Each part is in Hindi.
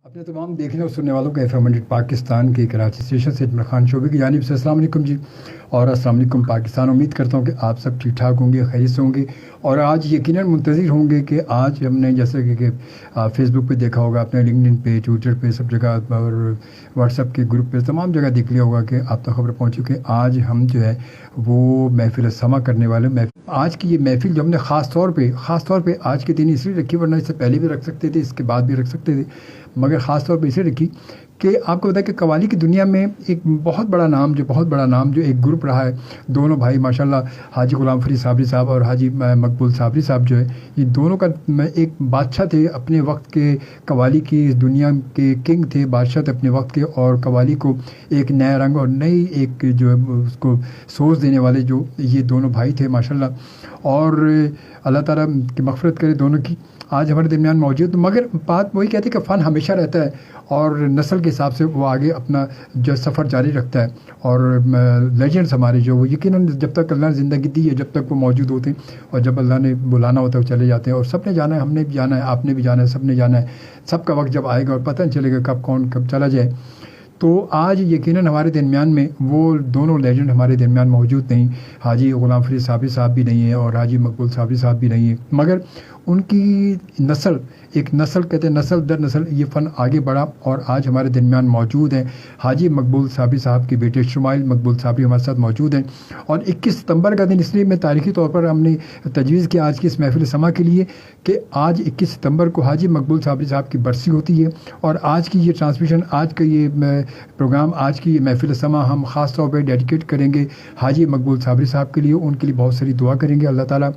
अपने तमाम देखने और सुनने वालों को FM 100 पाकिस्तान के कराची स्टेशन से इमरान खान शोबे की जानिब से अस्सलाम वालेकुम जी। और अस्सलाम वालेकुम पाकिस्तान। उम्मीद करता हूँ कि आप सब ठीक ठाक होंगे, खैरियत से होंगे। और आज यकीनन मुंतज़िर होंगे कि आज हमने जैसे कि फेसबुक पे देखा होगा, अपने लिंक्डइन पे, ट्विटर पे, सब जगह और व्हाट्सएप के ग्रुप पे तमाम जगह देख लिया होगा कि आप तक खबर पहुँची कि आज हम जो है वो महफिल समा करने वाले। आज की ये महफिल जो हमने ख़ास तौर पे आज के दिन इसलिए रखी, वरना इससे पहले भी रख सकते थे, इसके बाद भी रख सकते थे, मगर ख़ास तौर पे इसे रखी कि आपको बताया कि कव्वाली की दुनिया में एक बहुत बड़ा नाम जो एक ग्रुप रहा है, दोनों भाई माशाल्लाह, हाजी गुलाम फरीद साबरी साहब और हाजी मकबूल साबरी साहब जो है, ये दोनों का एक बादशाह थे अपने वक्त के, कव्वाली की दुनिया के किंग थे, बादशाह थे अपने वक्त के। और कव्वाली को एक नया रंग और नई एक जो है उसको सोच देने वाले जो ये दोनों भाई थे माशाल्लाह। और अल्लाह ताला की मग़फ़िरत करे दोनों की, आज हमारे दरमियान मौजूद। मगर बात वही कहती है कि फ़न हमेशा रहता है और नस्ल के हिसाब से वो आगे अपना जो सफ़र जारी रखता है। और लेजेंड्स हमारे जो वो यकीनन जब तक अल्लाह ने ज़िंदगी दी है, जब तक वो मौजूद होते हैं, और जब अल्लाह ने बुलाना होता है वो चले जाते हैं। और सब ने जाना है, हमने भी जाना है, आपने भी जाना है, सब ने जाना है। सबका वक्त जब आएगा और पता नहीं चलेगा कब कौन कब चला जाए। तो आज यकीनन हमारे दरमियान में वो दोनों लेजेंड हमारे दरमियान मौजूद नहीं। हाजी गुलाम फरीद साबरी साहब भी नहीं है और हाजी मकबूल साबरी साहब भी नहीं है, मगर उनकी नस्ल, एक नस्ल कहते हैं, नस्ल दर नस्ल ये फ़न आगे बढ़ा और आज हमारे दरमियान मौजूद हैं। हाजी मकबूल साबरी साहब के बेटे शुमाइल मकबूल साबरी हमारे साथ मौजूद हैं। और 21 सितंबर का दिन इसलिए मैं तारीख़ी तौर पर हमने तजवीज़ किया आज की इस महफिल समा के लिए कि आज 21 सितंबर को हाजी मकबूल साबरी साहब की बरसी होती है। और आज की ये ट्रांसमिशन, आज का ये प्रोग्राम, आज की ये महफिल समा हम ख़ास तौर पर डेडिकेट करेंगे हाजी मकबूल साबरी साहब के लिए। उनके लिए बहुत सारी दुआ करेंगे, अल्लाह ताला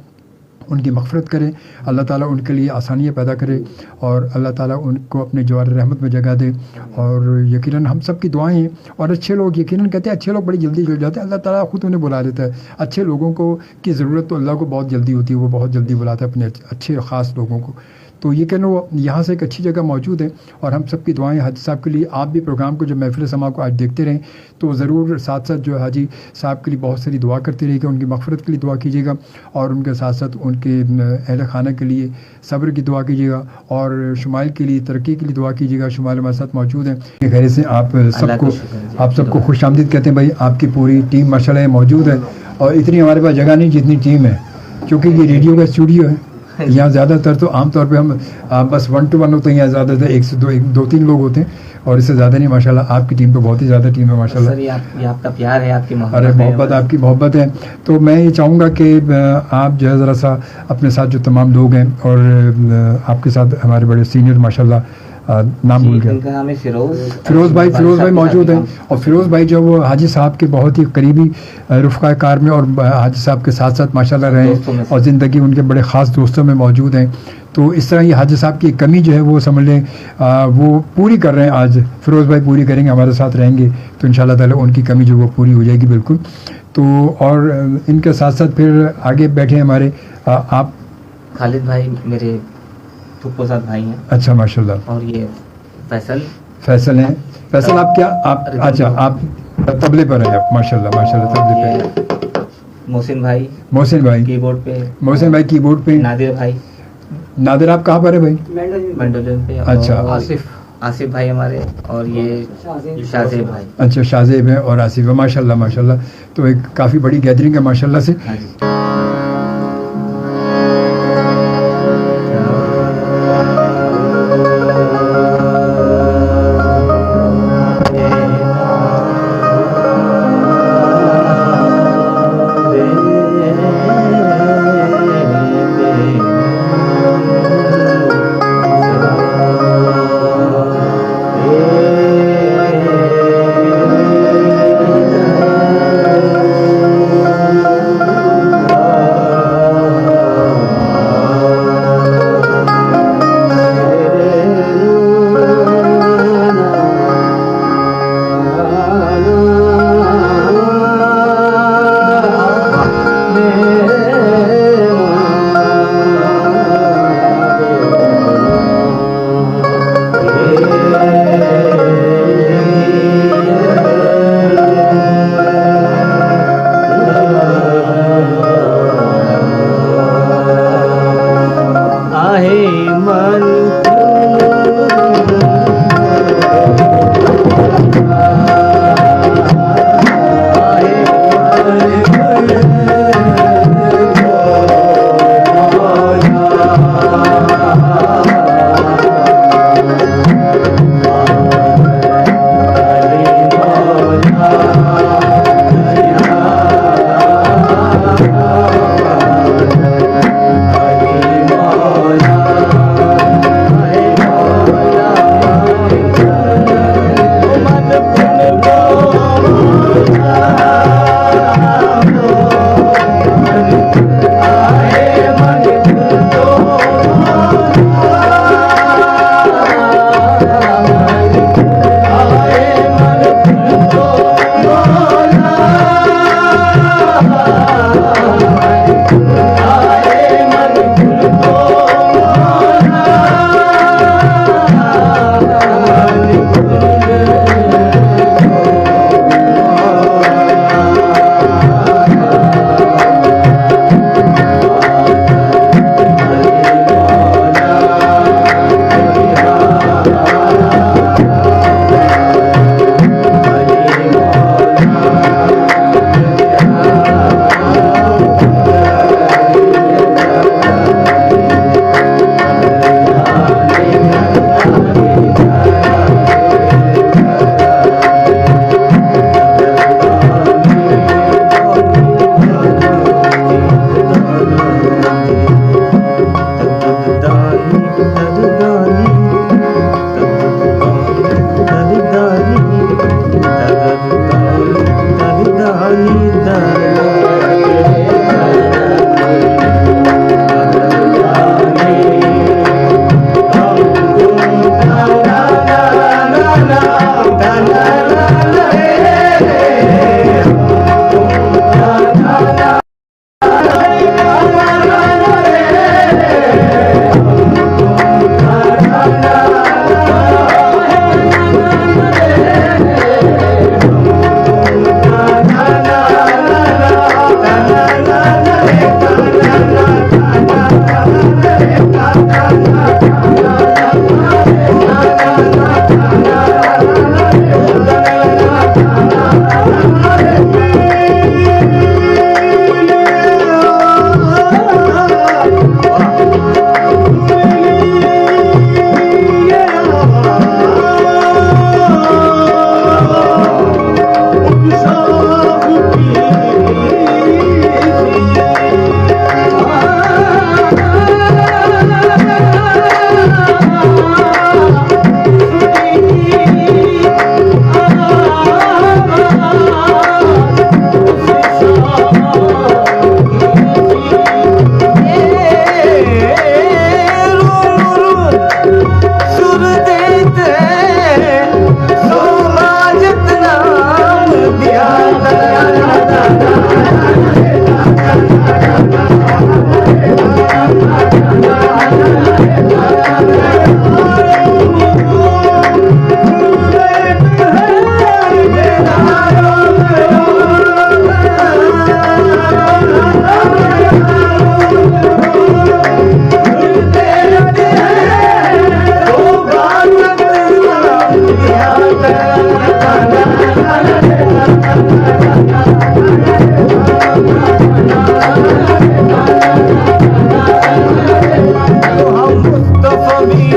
उनकी मग़फ़िरत करे, अल्लाह ताला उनके लिए आसानियाँ पैदा करे और अल्लाह ताला उनको अपने जवार रहमत में जगह दे। और यकीनन हम सब की दुआएं हैं। और अच्छे लोग, यकीनन कहते हैं अच्छे लोग बड़ी जल्दी जुड़ जाते हैं, अल्लाह ताला ख़ुद उन्हें बुला लेता है। अच्छे लोगों को की ज़रूरत तो अल्लाह को बहुत जल्दी होती है, वो बहुत जल्दी बुलाता है अपने अच्छे ख़ास लोगों को। तो ये कहना वो यहाँ से एक अच्छी जगह मौजूद है। और हम सब की दुआएं हाजी साहब के लिए। आप भी प्रोग्राम को जब महफिल समा को आज देखते रहें तो ज़रूर साथ साथ जो हाजी साहब के लिए बहुत सारी दुआ करते रहिएगा, उनकी मग़फ़िरत के लिए दुआ कीजिएगा और उनके साथ साथ उनके अहल खाना के लिए सब्र की दुआ कीजिएगा और शुमाइल के लिए तरक्की के लिए दुआ कीजिएगा। शुमाइल हमारे साथ मौजूद हैं। खैर से आप सबको खुशामदीद कहते हैं भाई। आपकी पूरी टीम माशाल्लाह मौजूद है और इतनी हमारे पास जगह नहीं जितनी टीम है, क्योंकि ये रेडियो का स्टूडियो है। यहाँ ज़्यादातर तो आमतौर पे हम बस 1 to 1 होते हैं, यहाँ ज़्यादातर 1 से 2-3 लोग होते हैं और इससे ज़्यादा नहीं। माशाल्लाह आपकी टीम तो बहुत ही ज़्यादा टीम है माशाल्लाह। सर ये आपका प्यार है, आपकी मोहब्बत। अरे मोहब्बत, आपकी मोहब्बत है। तो मैं ये चाहूँगा कि आप जो है ज़रा सा अपने साथ जो तमाम लोग हैं और आपके साथ हमारे बड़े सीनियर माशाल्लाह, नाम भूल गया, उनका नाम है फ़िरोज़ भाई मौजूद हैं। और फ़िरोज़ भाई जो वो हाजी साहब के बहुत ही करीबी रफ़क़ा कार में और हाजी साहब के साथ साथ माशाल्लाह रहे और ज़िंदगी उनके बड़े ख़ास दोस्तों में मौजूद हैं। तो इस तरह ये हाजी साहब की कमी जो है वो समझ लें वो पूरी कर रहे हैं। आज फ़िरोज़ भाई पूरी करेंगे, हमारे साथ रहेंगे तो इंशाअल्लाह ताला उनकी कमी जो वो पूरी हो जाएगी बिल्कुल। तो और इनके साथ साथ फिर आगे बैठे हमारे आप खालिद भाई, मेरे फुप्पो साथ भाई हैं। अच्छा माशाल्लाह। और ये फैसल हैं। फैसल आप क्या आप अच्छा आप तबले पर हैं आप माशाल्लाह तबले पे। मोहसिन भाई कीबोर्ड पे। नादिर आप कहाँ पर है भाई? मेंडोलिन पे। अच्छा। आसिफ भाई हमारे, और ये शाहजेब भाई। अच्छा, शाहजेब है और आसिफ है माशाल्लाह। तो एक काफ़ी बड़ी गैदरिंग है माशाल्लाह से। हाँ जी।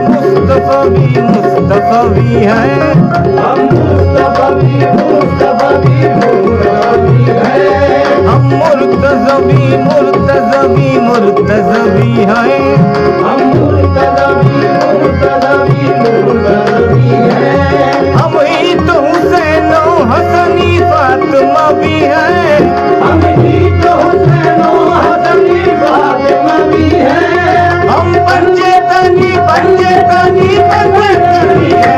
मुस्तफवी मुस्तफवी हैं, हम मुस्तफवी मुस्तफवी मुर्तज़वी हैं, हम मुर्तज़वी मुर्तज़वी मुर्तज़वी हैं, हम मुर्तज़वी मुर्तज़वी मुर्तज़वी हैं, हम ही तो हुसैन हसनी फातिमा भी हैं, हम ही तो हुसैन हसनी फातिमा भी हैं, हम पंजेतनी पंजेतनी पंजेतनी हैं।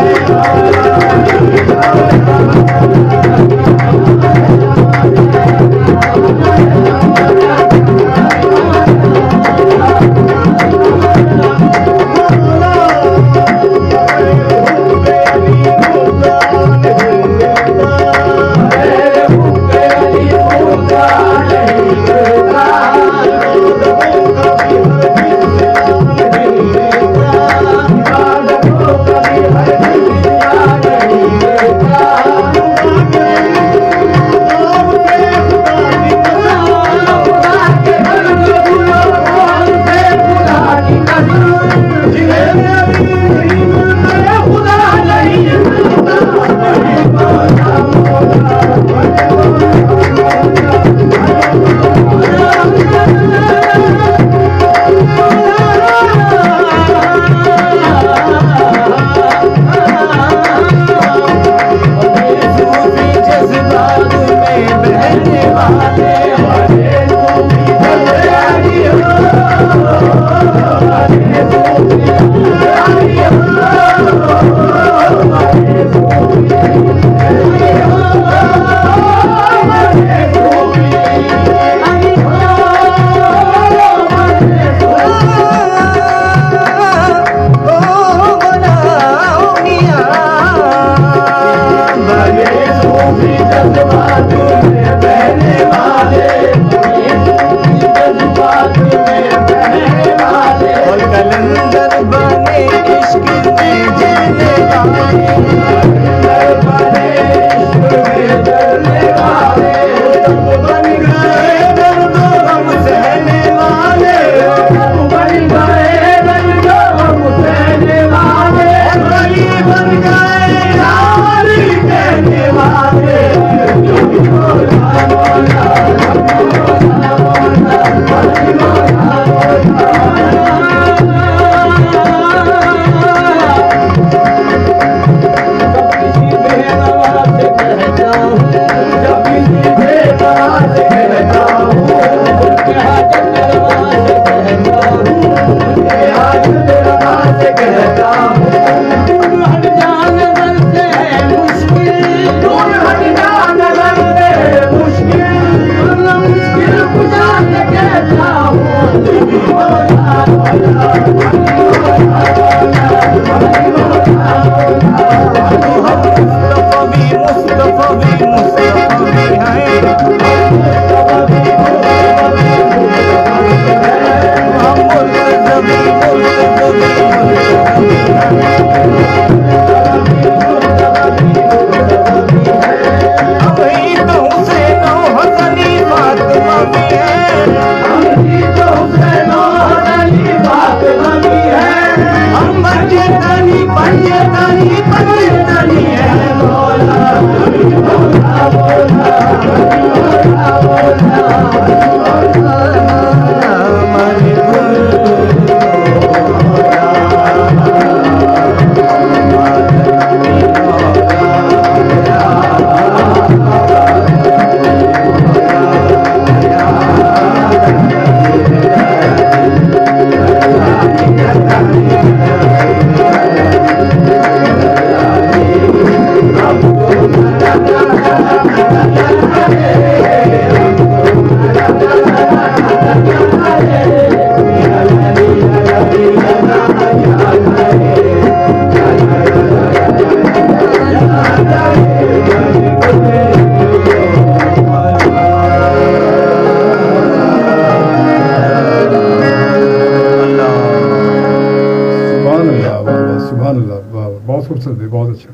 बहुत खूबसूरत है, बहुत अच्छा।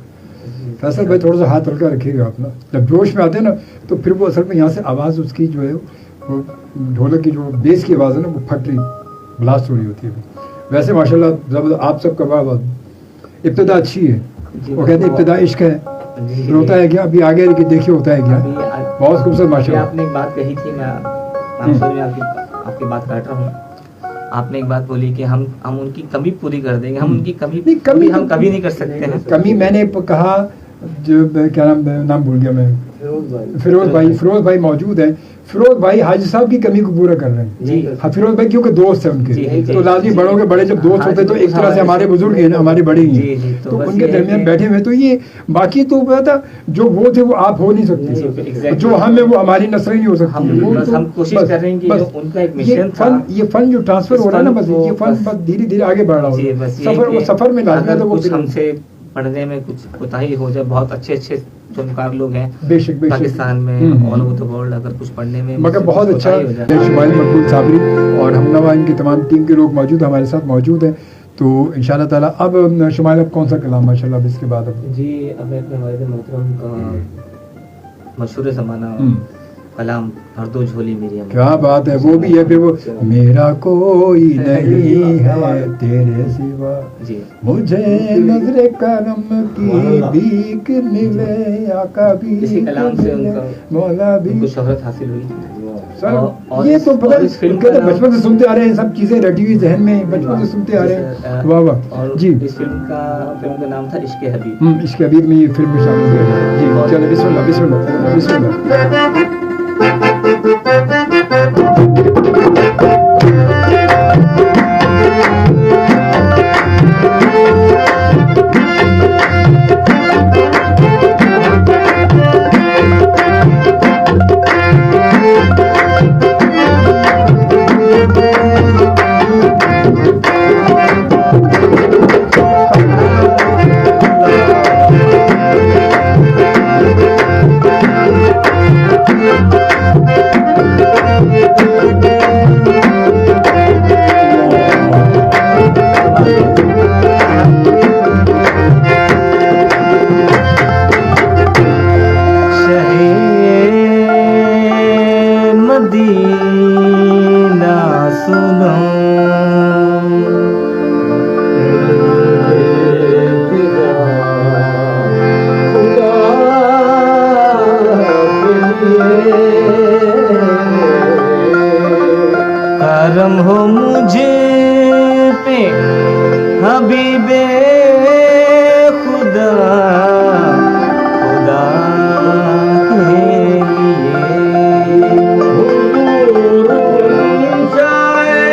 फैसल भाई थोड़ा सा हाथ हल्का रखिएगा अपना, जब जोश में आते हैं ना तो फिर वो असल में यहाँ से आवाज़ उसकी जो है वो ढोलक की जो बेस की आवाज़ है ना वो फट रही, ब्लास्ट हो रही होती है। वैसे माशाल्लाह जबरदस्त आप सबका बहुत इब्तिदा अच्छी है। वो कहते हैं इब्तिदा इश्क है, फिर होता है क्या, अभी आगे देखिए होता है क्या। बहुत खूबसूरत माशाल्लाह। आपने एक बात कही थी, मैं आपकी बात काट रहा हूँ। आपने एक बात बोली कि हम उनकी कमी पूरी कर देंगे, हम उनकी कमी कमी हम कभी नहीं कर सकते हैं। कमी मैंने कहा, जो क्या नाम भूल गया मैं, फिरोज भाई मौजूद है। फिरोज भाई हाजी साहब की कमी को पूरा कर रहे हैं। हाँ, फिरोज भाई क्योंकि दोस्त है उनके, तो लाजमी बड़ों के बड़े जब दोस्त होते तो एक तरह से हमारे बुजुर्ग हैं ना, हमारे बड़े ही हैं, तो उनके दरमियान बैठे हुए। तो ये बाकी तो पता, जो वो थे वो आप हो नहीं सकते, जो हम है वो हमारी नस्ल ही नहीं हो सकती। हम कोशिश कर रहे हैं कि उनका एक मिशन था, ये फन जो ट्रांसफर हो रहा है ना, बस ये फन बस धीरे धीरे आगे बढ़ रहा हो। सफर में लाजमी है, तो वो हमसे पढ़ने में कुछ कोताही हो जाए, बहुत अच्छे फिल्मकार लोग हैं बेशक पाकिस्तान में, ऑल ओवर द वर्ल्ड, अगर कुछ पढ़ने में मगर बहुत अच्छा शुमाइल मकबूल साबरी और हमनवा इनकी तमाम टीम के लोग मौजूद हमारे साथ मौजूद हैं। तो इंशाल्लाह ताला अब शुमाइल अब कौन सा कलाम माशाल्लाह अब इसके बाद अब जी, अब मैं अपने वालिद मोहतरम का मशहूर ज़माना कलाम हर दो झोली मेरी, क्या बात है, वो भी है। फिर वो मेरा कोई नहीं है तेरे सिवा, मुझे नजरे करम की भीख मिले, आका भी इसी कलाम से मौला भी उनको शोहरत हासिल हुई। सर ये तो पता है, बचपन से सुनते आ रहे हैं, सब चीजें रटी हुई जहन में, बचपन से सुनते आ रहे हैं। वाह वाह जी। इस फिल्म का नाम था इश्क हबीब। इश्क हबीब में ये फिल्म में शामिल है जी। चलो बिस्मिल्लाह बिस्मिल्लाह बिस्मिल्लाह। करम हो मुझे पे हबीबे खुदा, खुदा के लिए जाए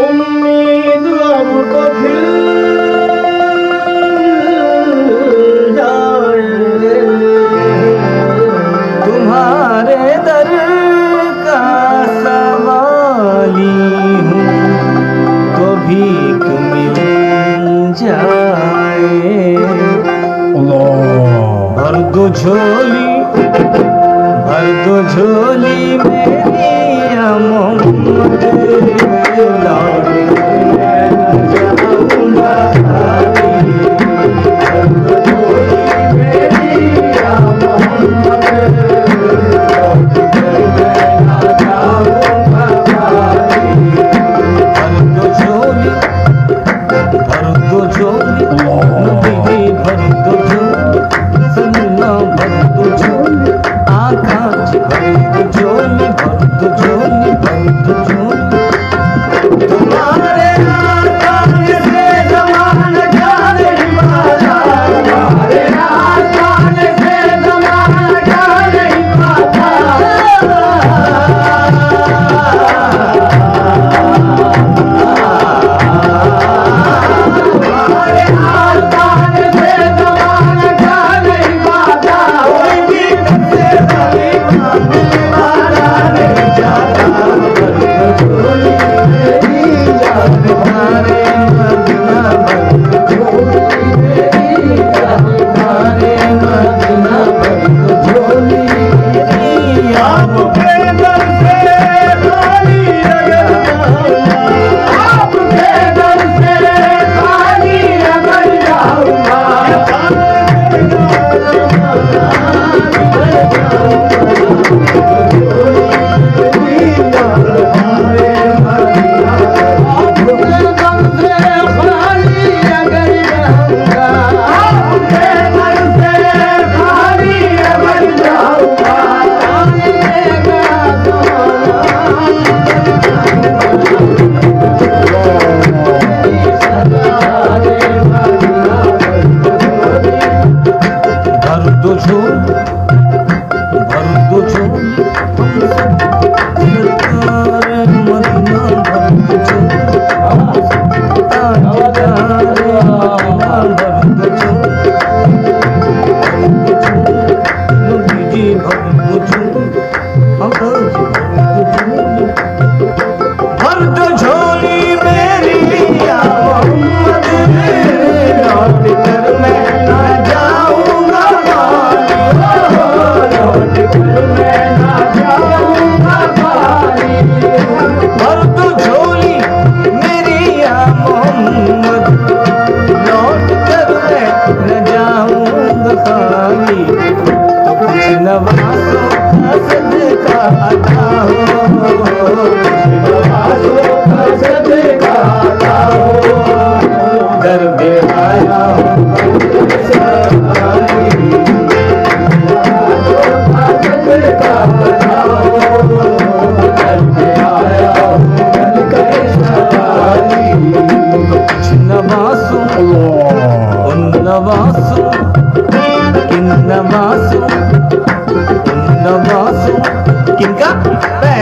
उम्मीद अब को खिल जाए, तुम्हारे दर का सवाली हूँ तो भीख मिल जाए। भर दो झोली, भर दो झोली मेरी या मोहम्मद, लौट जाऊंगा खाली। भर दो झोली मेरी या मोहम्मद, लौट जाऊंगा खाली। भर दो झोली, भर दो झोली नबी, भर दो झोली सन्ना, भर दो झोली आका, भर दो झोली, भर दो झोली, भर दो झोली तुम्हारे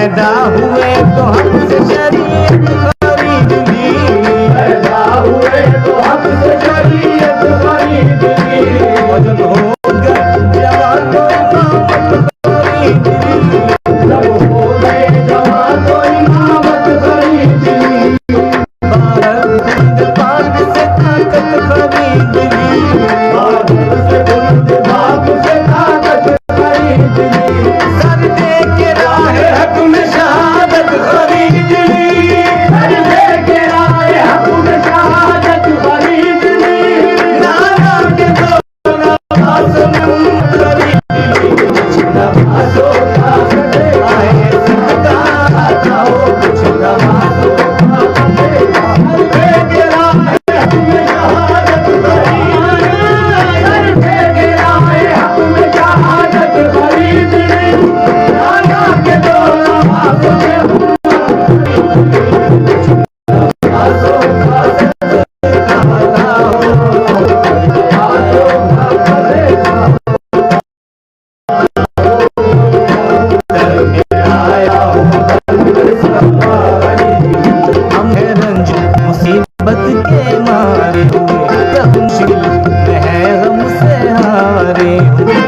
पैदा हुए तो हमसे शरीयत खरीद ली, पैदा हुए तो हमसे शरीयत खरीद ली, और जब हो गए जवान तो इमामत खरीद ली, जब हो गए जवान तो इमामत खरीद ली, भारत हिंद पाक से ताकत खरीद ली, भारत से हिंद पाक से ताकत खरीद ली, सर दे के राह हक में शहादत खरीद ली, सर दे के राह हक में शहादत खरीद ली, नाना के दो नवाज में खरीद ली, कुछ नवाजों का आए सदका खाओ, कुछ नवाजों का सर दे के राह हक में शहादत खरीद ली, सर दे के राह हक में शहादत खरीद ली, नाना के दो नवाजों में हम हैं रंज मुसीबत के मारे हुए, मुश्किल में है गम से हारे हुए,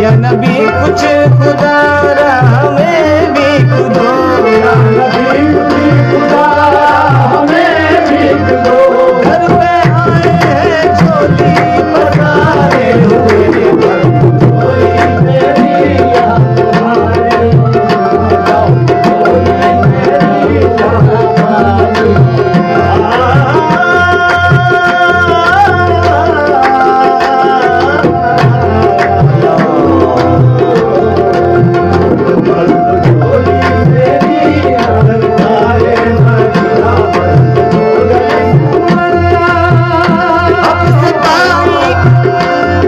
या नबी कुछ खुदारा हमें भी खुदो, या नबी कुछ खुदारा हमें भी खुदो, घर पे आए हैं झोली पसारे हुए, पर झोली मेरी याद हमारे, झोली मेरी याद हमारी।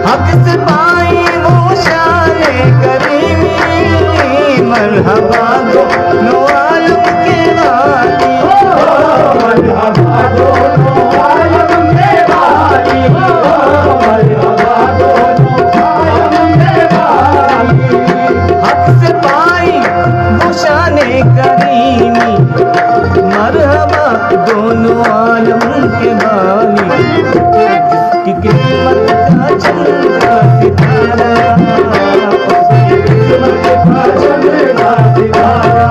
हक से पाई वो शाने करीमी, मरहबा दोनों आलम के वाली, मरहबा दोनों आलम के वाली, मरहबा दोनों आलम के वाली, हक से पाई वो शाने करीमी, मरहबा दोनों आलम के वाली, जिसकी किस्मत का चमका सितारा, उसकी किस्मत का चमका सितारा,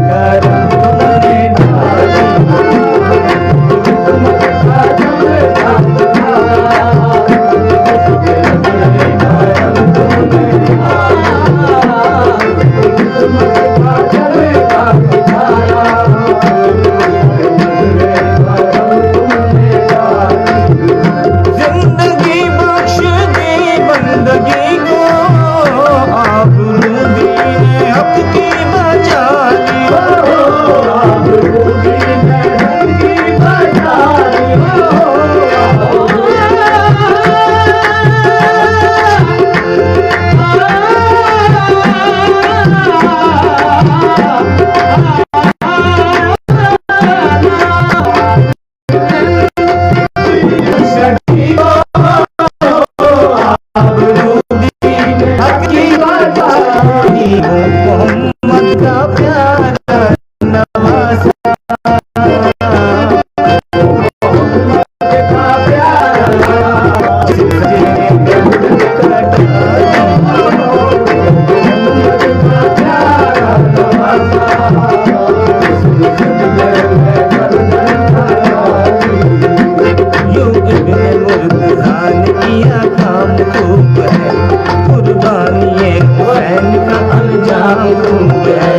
करम तुमने डाली, किस्मत का चमका सितारा, करम तुमने डाली, किस्मत का चमका सितारा, जिंदगी बख्श दी बंदगी को, आबरू दीने हक की बचा ली, आबरू दीने हक की बचा मोहम्मद का प्यारा नवासा, मोहम्मद का प्यारा मुर्तज़ा ने किया काम खूब है, कुर्बानी हुसैन का अंजाम खूब है,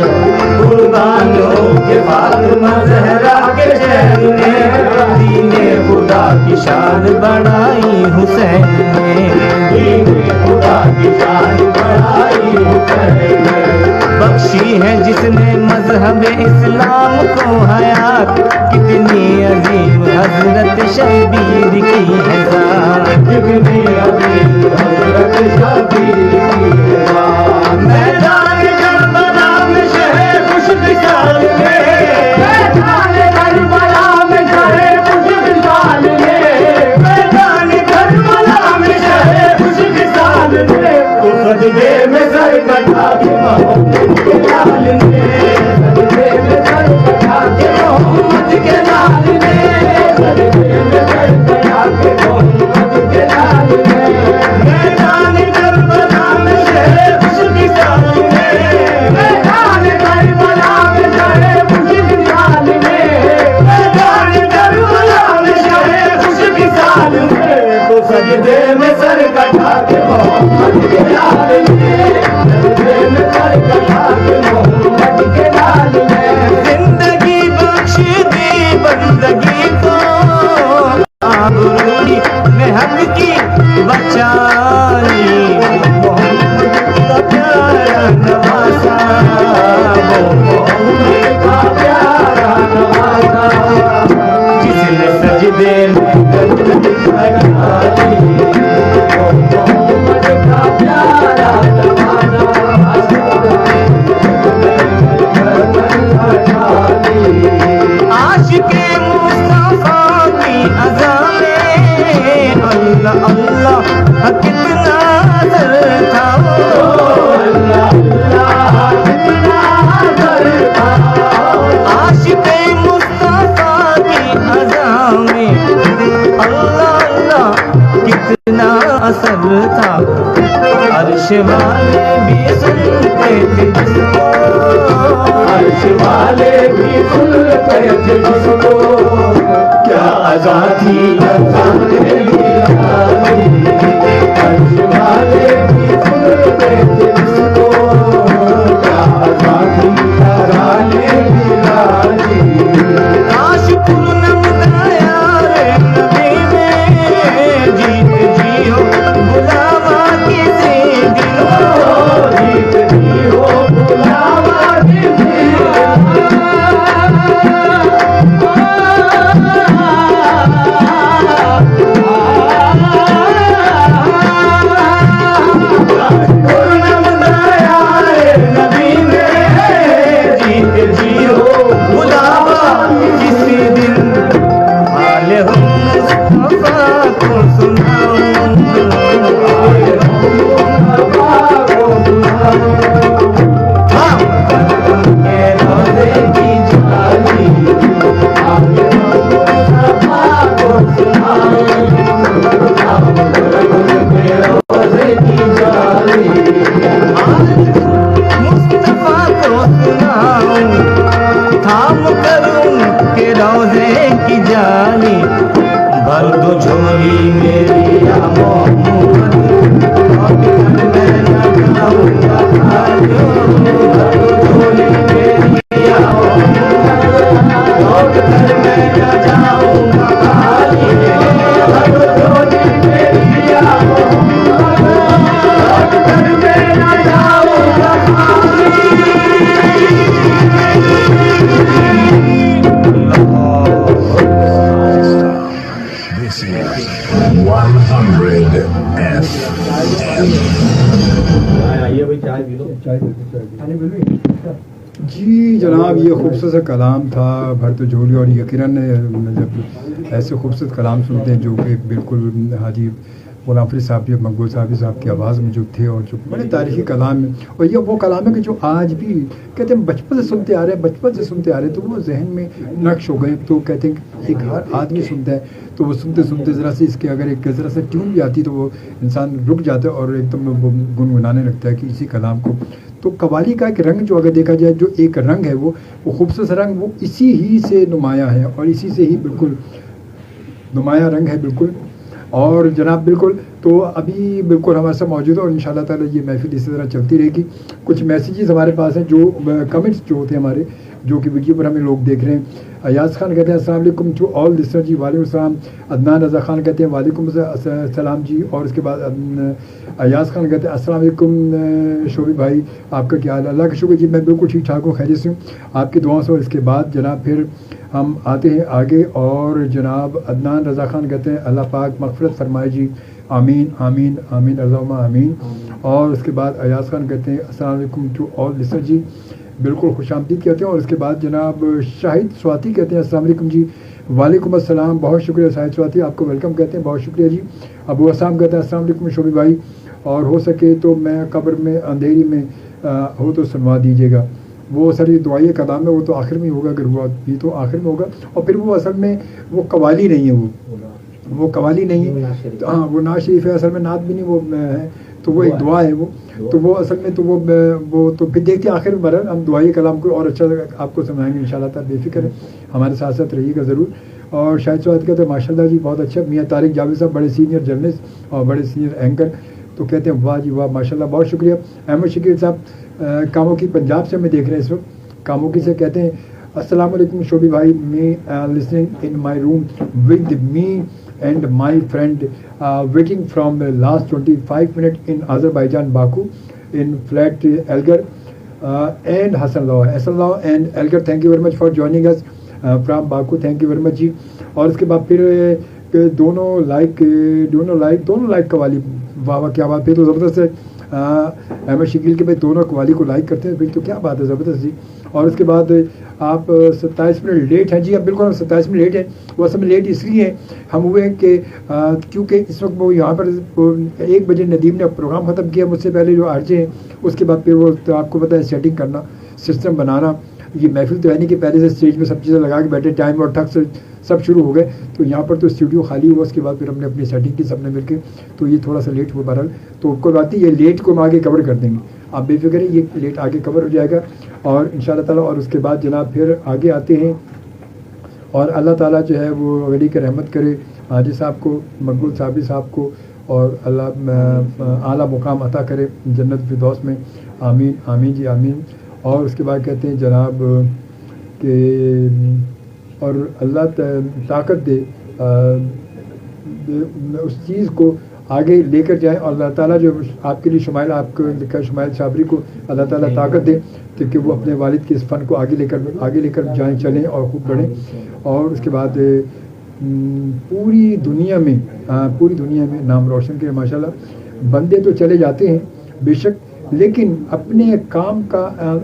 कुर्बानियों के बाद ज़हरा के शहर ने दीने खुदा की शान बढ़ाई हुसैन ने, दीने खुदा की शान बढ़ाई हुसैन ने, बख्शी है जिसने मजहब इस्लाम को हयात, कितनी अजीम हजरत शबीर की है ज़ात, कितनी अजीम हजरत शबीर की है ज़ात, मैदान करबला में शहे खुश विशाल में, मैदान करबला में शहे खुश विशाल में, मैदान करबला में शहे खुश विशाल में, तो सजदे में सर कटा के के मोहम्मद के लाल में, जज्बे में सर कटा के मोहम्मद के लाल में। जिंदगी बख्श दी बंदगी को, आबरूई में हक की बचाई, मोहम्मद का प्यारा नवासा, वो मोहम्मद का प्यारा नवासा, जिसने सजदे में गर्दन लगाई, वो मोहम्मद का प्यारा नवासा, आशिके मुस्तफा की अज़ा में अल्लाह अल्लाह कितना असर था, अल्लाह अल्लाह कितना असर था, आशिके मुस्तफा की अज़ा में अल्लाह अल्लाह कितना असर था। अर्श वाले भी सुनते थे जिसको, अर्श वाले भी सुनते थे जिसको, क्या अज़ा थी अज़ाने बिलाली, अर्श वाले भी सुनते थे जिसको, क्या अज़ा थी अज़ाने बिलाली। काश पूनम दया रे नबी में, जीत जी हो बुलावा किसी दिन, जीत जी हो बुलावा किसी पूनम दया रे नबी में, जीत जी हो बुलावा किसी दिन। हाले हम मुस्तफा को सुनाऊं, हाले हम मुस्तफा को सुनाऊं, हम उनके रोज़े की जाली, हाले हम मुस्तफा को सुनाऊं, हम उनके रोज़े की जाली, मुस्तफा को सुनाऊं, थाम करूं के रोज़े की जाली, भर दो झोली मेरी या मोहम्मद, लौट कर मैं न जाऊंगा खाली, भर दो झोली मेरी या मोहम्मद, लौट कर मैं न जाऊंगा खाली, भर दो झोली मेरी या मोहम्मद, लौट कर मैं न जाऊंगा खाली। This is 100 FM. जी जनाब, ये खूबसूरत सा कलाम था भर तो झोली, और यकीनन जब ऐसे खूबसूरत कलाम सुनते हैं जो कि बिल्कुल हाजी गुलाम फरीद साहब या मकबूल साहब की आवाज़ में जो थे, और जो बड़े तारीख़ी कलाम है, और ये वो कलाम है कि जो आज भी कहते हैं बचपन से सुनते आ रहे हैं, बचपन से सुनते आ रहे हैं, तो वो जहन में नक्श हो गए। तो कहते हैं कि एक हर आदमी सुनता है, तो वो सुनते सुनते ज़रा से इसके अगर एक ज़रा से ट्यून भी आती तो वो इंसान रुक जाता है और एकदम वो गुनगुनाने लगता है कि इसी कलाम को। तो कव्वाली का एक रंग जो अगर देखा जाए, जो एक रंग है वो खूबसूरत रंग, वो इसी ही से नुमाया है, और इसी से ही बिल्कुल नुमाया रंग है बिल्कुल। और जनाब बिल्कुल, तो अभी बिल्कुल हमारे साथ मौजूद है, और इंशाल्लाह ताला ये महफिल इसी तरह चलती रहेगी। कुछ मैसेजेस हमारे पास हैं, जो कमेंट्स जो होते हैं हमारे, जो कि वीडियो पर हमें लोग देख रहे हैं। अयाज खान कहते हैं अस्सलाम वालेकुम टू ऑल लिसनर जी, वालेकुम सलाम। अदनान रज़ा खान कहते हैं वालेकुम सलाम जी, और उसके बाद अयाज खान कहते हैं अस्सलाम वालेकुम शोभी भाई, आपका क्या हाल है? अल्लाह का शुक्र जी, मैं बिल्कुल ठीक ठाक हूँ, खैरियत से हूँ आपकी दुआओं से। और इसके बाद जनाब फिर हम आते हैं आगे, और जनाब अदनान रज़ा खान कहते हैं अल्लाह पाक मग़फ़िरत फरमाए जी, आमीन आमीन आमीन अल्लाहुम्मा आमीन। और उसके बाद अयाज खान कहते हैं अस्सलाम वालेकुम टू ऑल लिसनर जी, बिल्कुल खुशामदीद कहते हैं। और उसके बाद जनाब शाहिद स्वाति कहते हैं अस्सलाम वालेकुम जी, वालेकुम अस्सलाम, बहुत शुक्रिया शाहिद स्वाति, आपको वेलकम कहते हैं, बहुत शुक्रिया जी। अबू असाम कहते हैं अस्सलाम वालेकुम शोभी भाई, और हो सके तो मैं कब्र में अंधेरी में हो तो सुनवा दीजिएगा। वो सर ये दुआई कलाम है, वो तो आखिर में होगा, अगर हुआ भी तो आखिर में होगा। और फिर वो असल में वो कवाली नहीं है, वो कवाली नहीं है, हाँ वो नात शरीफ है, असल में नात भी नहीं वो है, तो वो एक दुआ है वो, तो वो असल में तो वो तो फिर देखते हैं आखिर में बहरहाल हम दुआई कलाम को और अच्छा आपको समझाएंगे इंशाल्लाह ताला, बेफिक्र है, हमारे साथ साथ रहिएगा ज़रूर। और शाहिद स्वाद कहते हैं माशाल्लाह जी बहुत अच्छा। मियाँ तारिक जावेद साहब बड़े सीनियर जर्नलिस्ट और बड़े सीनियर एंकर, तो कहते हैं वाह जी वाह माशाल्लाह, बहुत शुक्रिया। अहमद शकील साहब कामों की पंजाब से हमें देख रहे हैं इस वक्त। कामों की से कहते हैं अस्सलाम वालेकुम शोभी भाई, me listening in my room with me and my friend waiting from last 25 minute in Azerbaijan Baku in flat Elgar and Hassan Law and Elgar, thank you very much for joining us from Baku, thank you very much जी। और इसके बाद फिर दोनों लाइक कवाली, वाह वाह क्या बात, फिर तो ज़बरदस्त है। अहमद शकील के भाई दोनों कवाली को लाइक करते हैं, फिर तो क्या बात है, ज़बरदस्त जी। और उसके बाद आप 27 मिनट लेट हैं जी, अब बिल्कुल हम 27 मिनट लेट हैं। वो असल में लेट इसलिए हम हुए हैं कि क्योंकि इस वक्त वो यहाँ पर 1 बजे नदीम ने प्रोग्राम ख़त्म किया मुझसे पहले, जो आरजे हैं। उसके बाद फिर वो तो आपको पता है सेटिंग करना, सिस्टम बनाना, ये महफिल तो है नहीं कि पहले से स्टेज में सब चीज़ें लगा के बैठे, टाइम और ठक से सब शुरू हो गए। तो यहाँ पर तो स्टूडियो खाली हुआ, उसके बाद फिर हमने अपनी सेटिंग की सबने मिलके, तो ये थोड़ा सा लेट हुआ बहरहाल। तो कोई बात नहीं, ये लेट को हम आगे कवर कर देंगे, आप बेफिक्र है, ये लेट आगे कवर हो जाएगा और इंशाअल्लाह ताला। और उसके बाद जनाब फिर आगे आते हैं और अल्लाह ताला जो है वो वली की रहमत करे हाजी साहब को, मकबूल साहबी साहब को, और अल्लाह आला मुकाम अता करे जन्नत फिरदौस में, आमीन आमीन जी आमीन। और उसके बाद कहते हैं जनाब कि और अल्लाह ताकत दे उस चीज़ को आगे लेकर जाए, और अल्लाह ताला जो आपके लिए शुमाइल, आपको लिखा शुमाइल साबरी को अल्लाह ताला ताकत दे कि वो अपने वालिद के इस फ़न को आगे लेकर जाएँ, चलें और खूब बढ़ें। और उसके बाद पूरी दुनिया में नाम रोशन करें माशाल्लाह। बंदे तो चले जाते हैं बेशक, लेकिन अपने काम का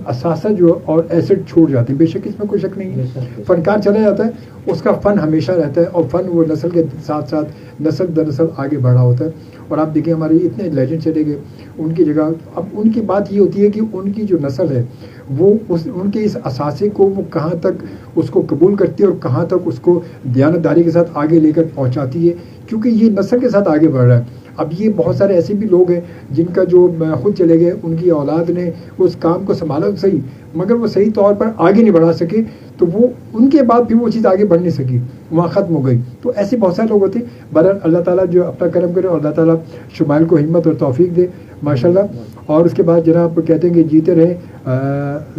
असासा जो और एसेट छोड़ जाते हैं, बेशक इसमें कोई शक नहीं है। फनकार चला जाता है, उसका फ़न हमेशा रहता है, और फ़न वो नस्ल के साथ साथ नस्ल दर नस्ल आगे बढ़ा होता है। और आप देखिए हमारे इतने लेजेंड चले गए, उनकी जगह अब उनकी बात ये होती है कि उनकी जो नस्ल है वो उनके इस असासे को वो कहाँ तक उसको कबूल करती है और कहाँ तक उसको दयानतदारी के साथ आगे लेकर पहुँचाती है, क्योंकि ये नस्ल के साथ आगे बढ़ रहा है। अब ये बहुत सारे ऐसे भी लोग हैं जिनका जो खुद चले गए, उनकी औलाद ने उस काम को संभाला सही, मगर वो सही तौर पर आगे नहीं बढ़ा सके, तो वो उनके बाद भी वो चीज़ आगे बढ़ नहीं सकी, वहाँ ख़त्म हो गई। तो ऐसे बहुत सारे लोग होते हैं। बहरहाल अल्लाह ताला जो अपना करम करे, और अल्लाह ताला शुमाइल को हिम्मत और तौफीक दे माशाल्लाह। और उसके बाद जनाब कहते हैं कि जीते रहे,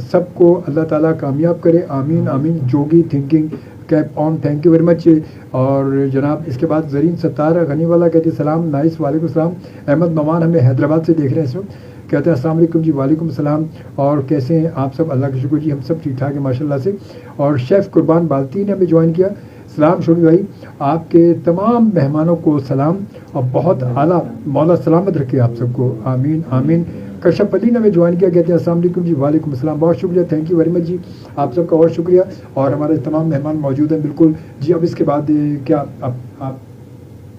सबको अल्लाह ताला कामयाब करे, आमीन आमीन। Jogi thinking cap on, thank you very much. और जनाब इसके बाद ज़रीन सत्तार गनी वाला कहते हैं सलाम, नाइस, वालेकुम सलाम। अहमद नमान हमें हैदराबाद से देख रहे हैं इस वक्त, कहते हैं अस्सलाम वालेकुम जी, वालेकुम सलाम। और कैसे हैं आप सब? अल्लाह का शुक्र जी, हम सब ठीक ठाक हैं माशाल्लाह से। और शेफ़ कुर्बान बाल्ती ने हमें ज्वाइन किया, सलाम शोभी भाई, आपके तमाम मेहमानों को सलाम, और बहुत आला मौला सलामत रखे आप सबको, आमीन आमीन। कश्यप अली ने हमें ज्वाइन किया, कहते हैं अस्सलाम वालेकुम जी, वालेकुम अस्सलाम, बहुत शुक्रिया, थैंक यू वेरी मच जी, आप सबका और शुक्रिया। और हमारे तमाम मेहमान मौजूद हैं बिल्कुल जी। अब इसके बाद क्या आप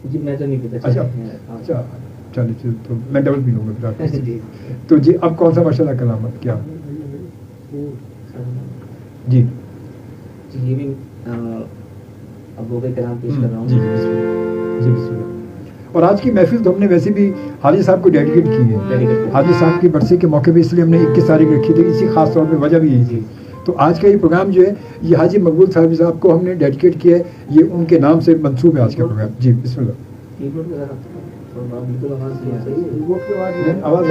जी मैं तो नहीं पता। अच्छा चलिए, तो मैं डबल पी लूँगा फिर। तो जी अब कौन सा माशाल्लाह कलाम क्या जी? ये भी अबू के कलाम पेश कर रहा हूँ जी बिस्मिल्लाह। और आज की महफिल तो हमने वैसे भी हाजी साहब को डेडिकेट की है, हाजी साहब की बरसी के मौके पे, इसलिए हमने 21 तारीख रखी थी, इसी खास तौर पे वजह भी यही थी। तो आज का ये प्रोग्राम जो है ये हाजी मकबूल साहब को हमने डेडिकेट किया है, ये उनके नाम से मंसूब है आज का प्रोग्राम जी। बिस्मिल्लाह। आवाज़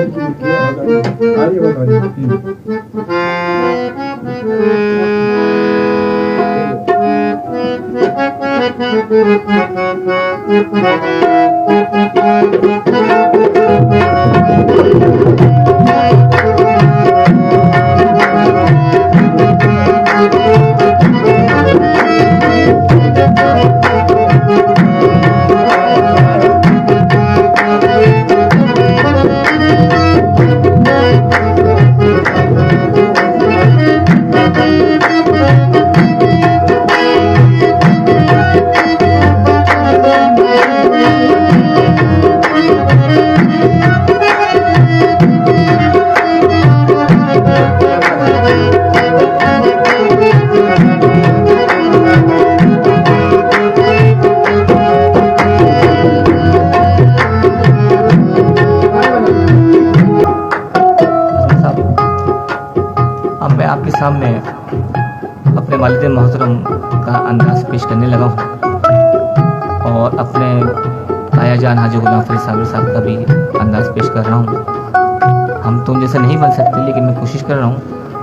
सामने अपने वालिद मोहतरम का अंदाज पेश करने लगा हूँ, और अपने ताया जान हाजी गुलाम फरीद साबिर साहब का भी अंदाज पेश कर रहा हूँ। हम तुम जैसे नहीं बन सकते, लेकिन मैं कोशिश कर रहा हूँ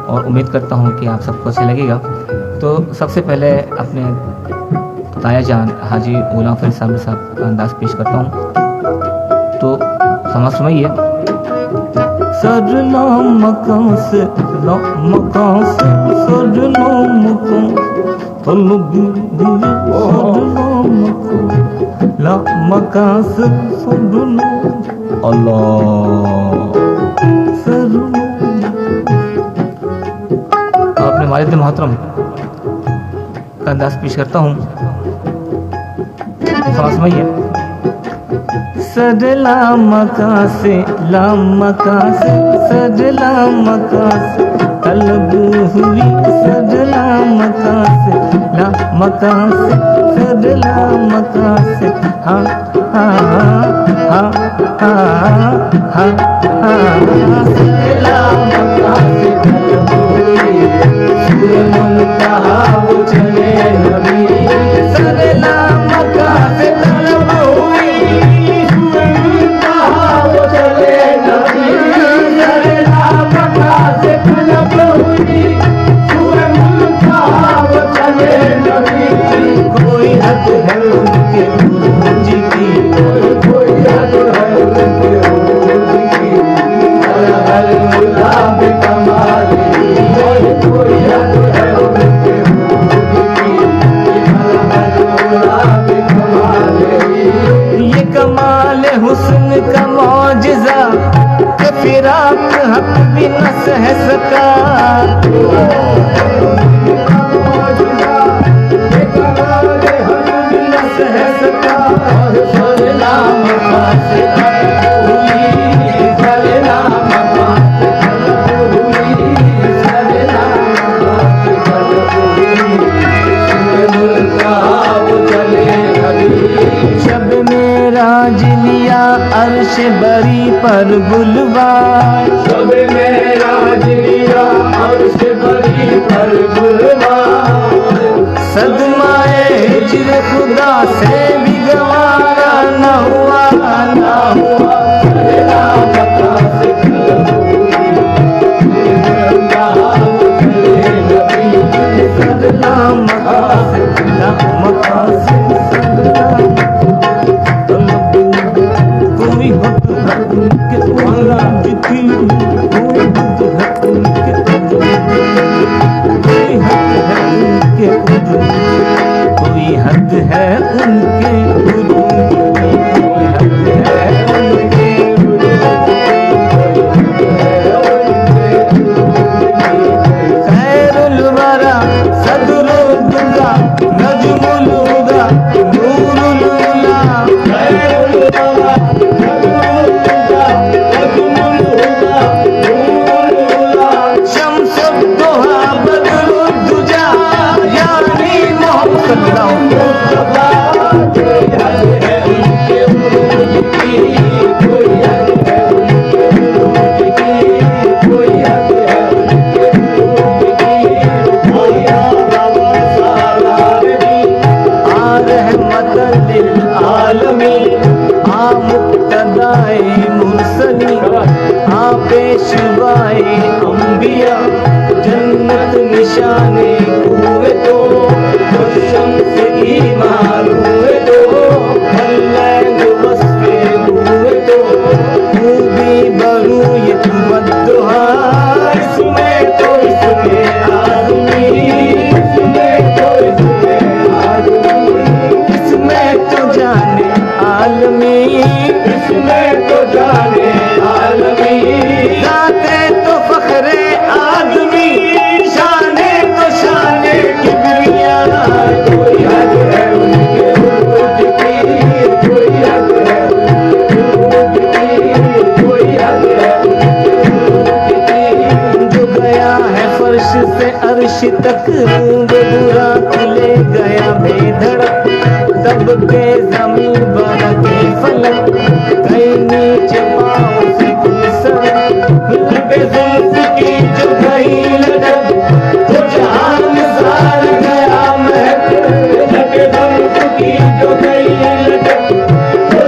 और उम्मीद करता हूँ कि आप सबको अच्छा लगेगा। तो सबसे पहले अपने ताया जान हाजी गुलाम फरीद साबिर साहब का अंदाज पेश करता हूँ। तो समाज सुनाइए। सजना मकान से ना मकान से सजना मकान ला मकान से सजना अल्लाह सजना। अपने वालिद मोहतरम का अंदाज पेश करता हूँ। समझ में ये सजला मका से सजला मका से तलब हुई सजला मका से ला मका से सजला मका से हा हा हा हा हा हा सजला मका से तलब हुई सुरमन कहा वो चले नबी सजला मका से तलब हुई कोई हद है उनके उरूज की कोई हद है उनके उरूज की हर गुलाब कमाली कोई हद है उनके उरूज की हर गुलाब कमाली। ये कमाल हुस्न का मौजज़ा के फिराक हक भी न सह सका। शब मेराज लिया अर्श बरी पर बुलवार शब मेराज लिया अर्श बरी पर बुलवार सदमाए हिज्र खुदा से भी गवारा न हुआ न हुआ सजला मका से सजला मका से मका से कोई हक है उनके औलाद की कोई हक है उनके कोई हक है उनके कोई हद है उनके कोई हद है उनके खैरुल वरा सदरुल दुआ नजमुल हुदा नूरुल उला खैरुल वरा सदरुल दुआ नजमुल हुदा नूरुल उला शम्सुद दुहा बदरुद दुजा यानी मोहम्मद सल्लल्लाहु अलैहि वसल्लम। कोई हद है उनके उरूज की कोई हद है उनके उरूज की कोई हद है उनके आ रहमतल लिल आलमीन आ मुक्तदाए मुरसली आ पेशवाए अंबिया जन्नत निशाने हुए तो शम्स ईमान हुए तो भल्लैंग वस्फे हुए तो खूबी बरूयत वद्दुहा इसमें तो इसमें आदमी इसमें तो इसमें आदमी इसमें तो जाने आलमी इसमें तो जाने आलमी जाते तो फखरे आदमी शाने तो शाने किबरिया कोई हद है उनके उरूज की कोई हद है उनके उरूज की कोई हद है उनके उरूज की जो गया है फर्श से अर्श तक वो बुराक ले गया बेधड़क तब के ज़मीन पर के फलक कहीं नीचे पाँव से गुलशन लबे जुल्फ की जो गई लटक तो जहान सार गया महक लबे जुल्फ की जो गई लटक तो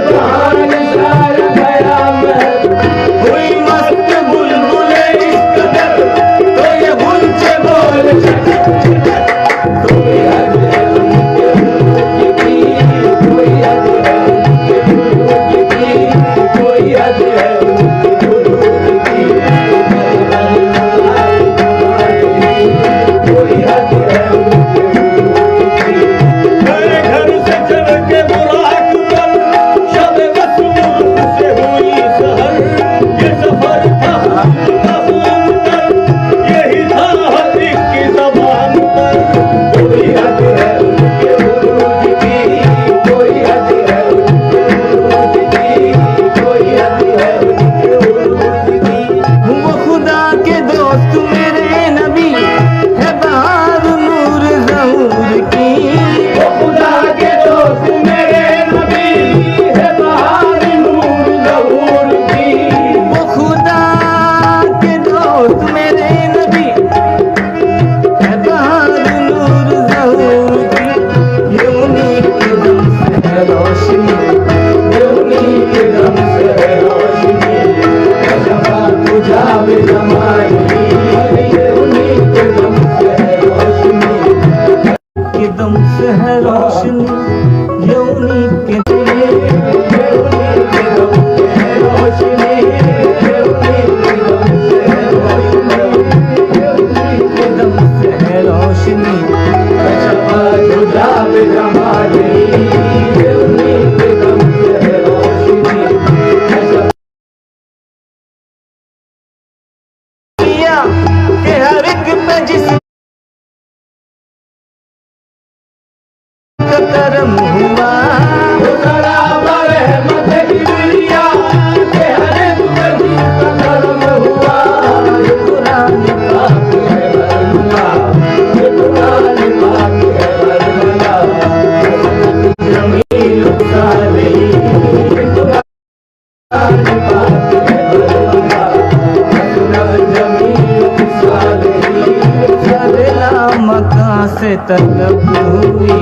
तलब हुई,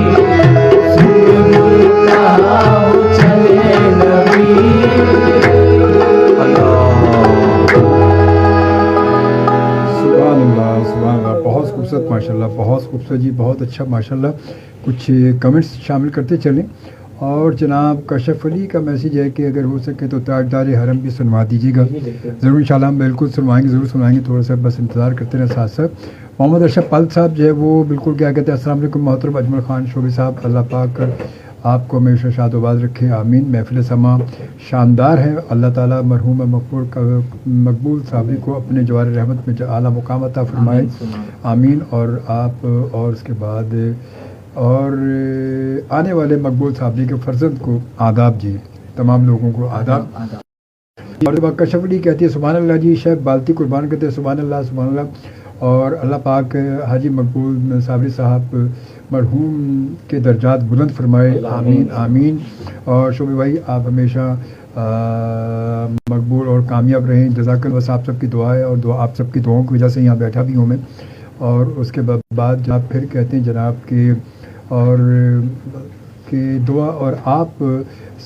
सुनता चले नबी। सुभान अल्लाह, सुभान अल्लाह। बहुत खूबसूरत माशाल्लाह, बहुत खूबसूरत जी, बहुत अच्छा माशाल्लाह। कुछ कमेंट्स शामिल करते चलें। और जनाब कशफ अली का मैसेज है कि अगर हो सके तो ताजदार हरम भी सुनवा दीजिएगा। ज़रूर इंशाल्लाह हम बिल्कुल सुनवाएंगे, ज़रूर सुनवाएंगे। थोड़ा सा बस इंतज़ार करते रहें साथ साथ। मोहम्मद अरशद पल साहब जो है वो बिल्कुल क्या कहते हैं, अस्सलाम वालेकुम मोहतरम अजमल ख़ान शोबी साहब, अल्लाह पाक आपको हमेशा शादोबाद रखे, आमीन। महफिल समा शानदार है, अल्लाह ताला मरहूम मकबूल साहबी को अपने जवार रहमत में आला मुकाम अता फरमाए, आमीन। और आप और उसके बाद और आने वाले मकबूल साहबी के फर्जंद को आदाब जी, तमाम लोगों को आदाब। और कशफ अली कहती है सुभान अल्लाह जी, शेख बाल्टी कुर्बान कहते हैं सुभान अल्लाह, सुभान अल्लाह। और अल्लाह पाक हाजी मकबूल साबरी साहब मरहूम के दर्जात बुलंद फरमाए, आमीन आमीन। और शोबी भाई आप हमेशा मकबूल और कामयाब रहें, जज़ाकल्लाह। बस आप सबकी दुआ है और दुआ आप सबकी दुआओं की वजह से यहाँ बैठा भी हूँ मैं। और उसके बाद जनाब फिर कहते हैं जनाब के और कि दुआ और आप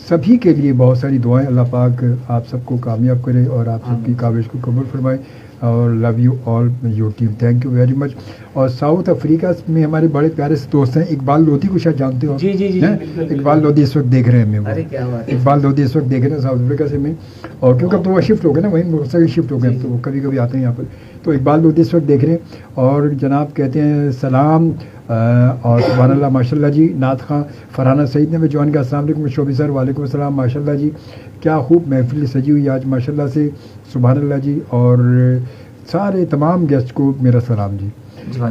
सभी के लिए बहुत सारी दुआएं, अल्लाह पाक आप सबको कामयाब करे और आप सबकी काविश को कबूल फरमाए। और love you all your team, thank you very much. और साउथ अफ्रीका में हमारे बड़े प्यारे से दोस्त हैं इकबाल लोधी को शायद जानते हो? जी जी जी, इकबाल लोधी इस वक्त देख रहे हैं हमें। अरे क्या बात है। इकबाल लोधी इस वक्त देख रहे हैं साउथ अफ्रीका से में। और क्योंकि अब तो वो शिफ्ट हो गए ना, वहीं बहुत सारे शिफ्ट हो गए, तो वो कभी कभी आते हैं यहाँ पर। तो इकबाल लोधी इस वक्त देख रहे हैं। और जनाब कहते हैं सलाम और सुभान अल्लाह माशाल्लाह जी। नात खां फरहाना सईद ने भी ज्वाइन किया, अस्सलाम वालेकुम शोबी सर, वालेकुम अस्सलाम माशाल्लाह जी। क्या खूब महफिल सजी हुई आज माशाल्लाह से, सुभान अल्लाह जी। और सारे तमाम गेस्ट को मेरा सलाम जी।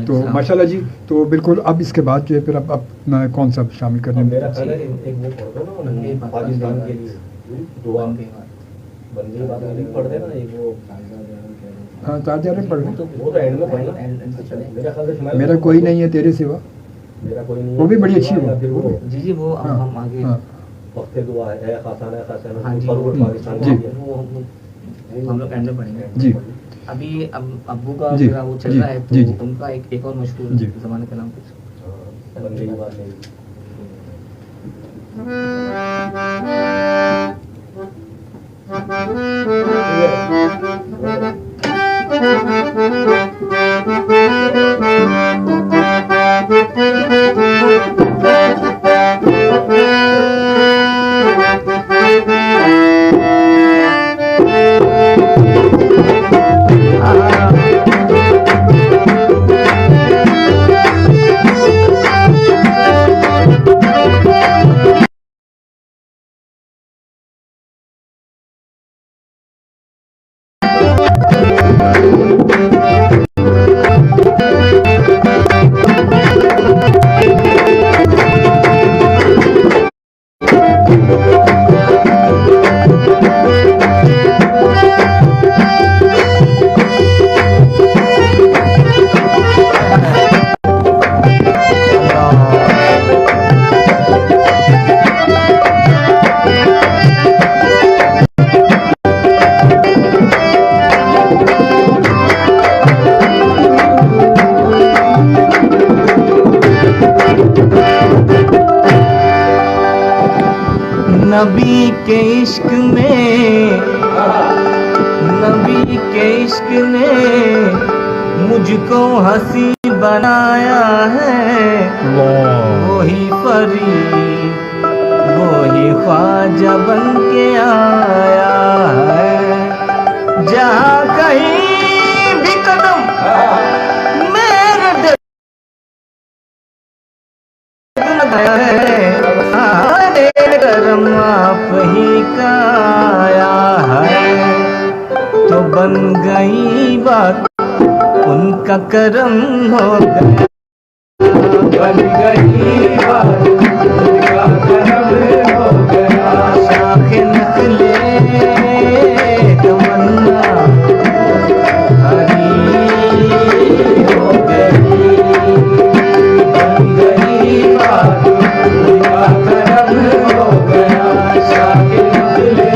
तो माशाल्लाह जी। तो बिल्कुल अब इसके बाद जो है फिर अब अपना कौन सा शामिल करने में पाकिस्तान के लिए दुआ बंदी बात नहीं पढ़ देना, एक वो हाँ ताजा पढ़ लें। वो तो एंड में पढ़ना, मेरा ख्याल से मेरा कोई नहीं है तेरे सिवा, मेरा कोई नहीं, वो भी बड़ी अच्छी है। फिर वो जी जी वो हम आगे वक्त दुआ है खासाना खासाना हाँ जी, पाकिस्तान जी। के वो हम लोग एंड में पढ़ेंगे जी। अभी अब्बू का जी, मेरा वो चल जी, रहा है, तो जी, जी। उनका एक और मशहूर जी। ज़माने का नाम कुछ बंदी की बात नहीं। नबी के इश्क में, नबी के इश्क ने मुझको हंसी बनाया है। वही परी वही ख्वाजा बन के आया है। जहाँ कहीं भी कदम मेरे दिल लगाया है, करम आप ही का आया है। तो बन गई बात उनका करम हो गया, बन गई बात उनका करम हो गया। शाख नखले तमन्ना हरी हो गई, बन गई बात उनका करम हो गया। शाख नखले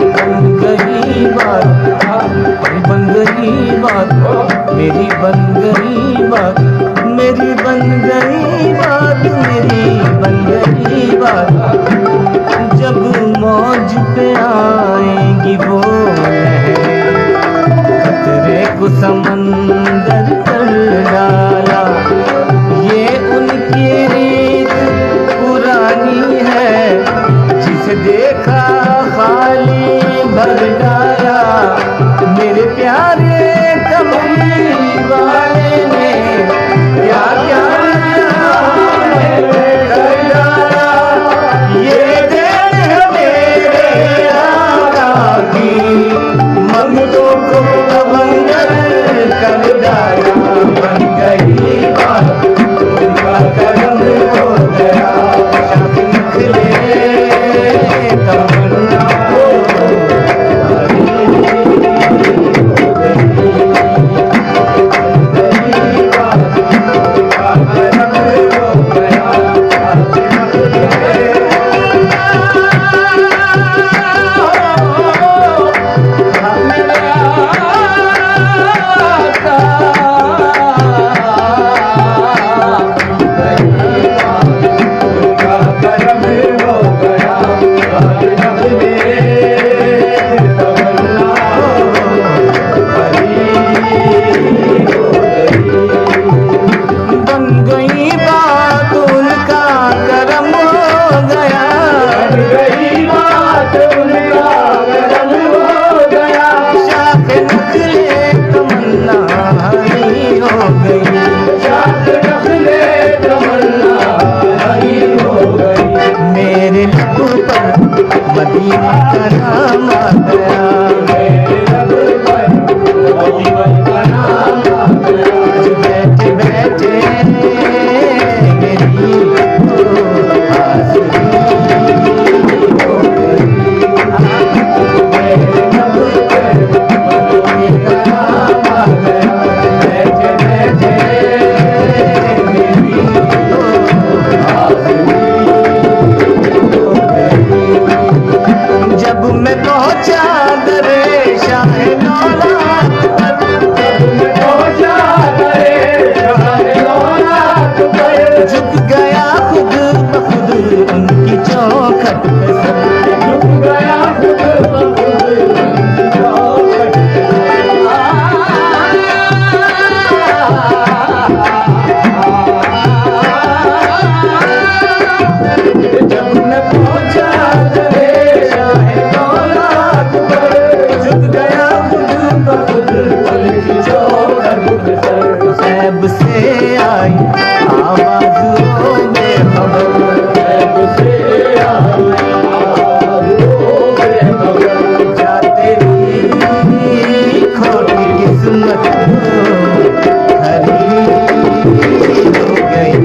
तमन्ना बात, मेरी बन गई बात, मेरी बन गई बात, मेरी बन गई बात। जब मौज पे आएंगी वो लहरें, खतरे को समंदर कर डाला। ये उनकी रीत पुरानी है, जिसे देखा खाली भर डाला। मेरे प्यारे कमली वाले ने क्या क्या कर डाला। ये देन है मेरे आका की, ममतों को बंगर कर डाला। बन गई बात, उनका करम हो गया। शाख निकले तमन्ना हो मदीना का नाम आ गया। मेरे लब पर मदीना का नाम आ गया। बैठे बैठे मेरी हाज़िरी हो गई। मेरे लब पर मदीना का नाम आ गया। बैठे बैठे मेरी हाज़िरी। जब मैं पहुंचा दरे शाह दौलत पर, जब मैं पहुंचा दरे शाह दौलत पर, झुक गया खुद ब खुद उनकी चौखट पे सर। झुक गया खुद ब खुद उनकी चौखट पे सर। जब मैं पहुंचा दरे शाह दौलत पर, झुक गया खुद ब खुद उनकी चौखट पे सर। सैब से आई आवाज़ ओ बेखबर, सैब से आई आवाज़ ओ बेखबर। जा तेरी खोटी किस्मत हरी हो गई।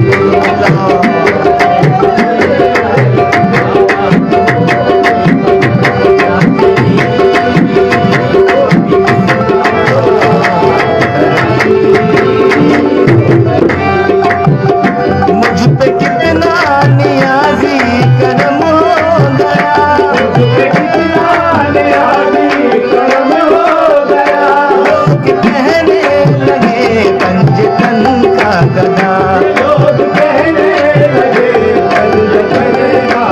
मुझ पे कितना नियाज़ी करम हो गया। मुझ पे कितना नियाज़ी करम हो गया। लोग कहने लगे पंजतन का गदा। लोग कहने लगे पंजतन का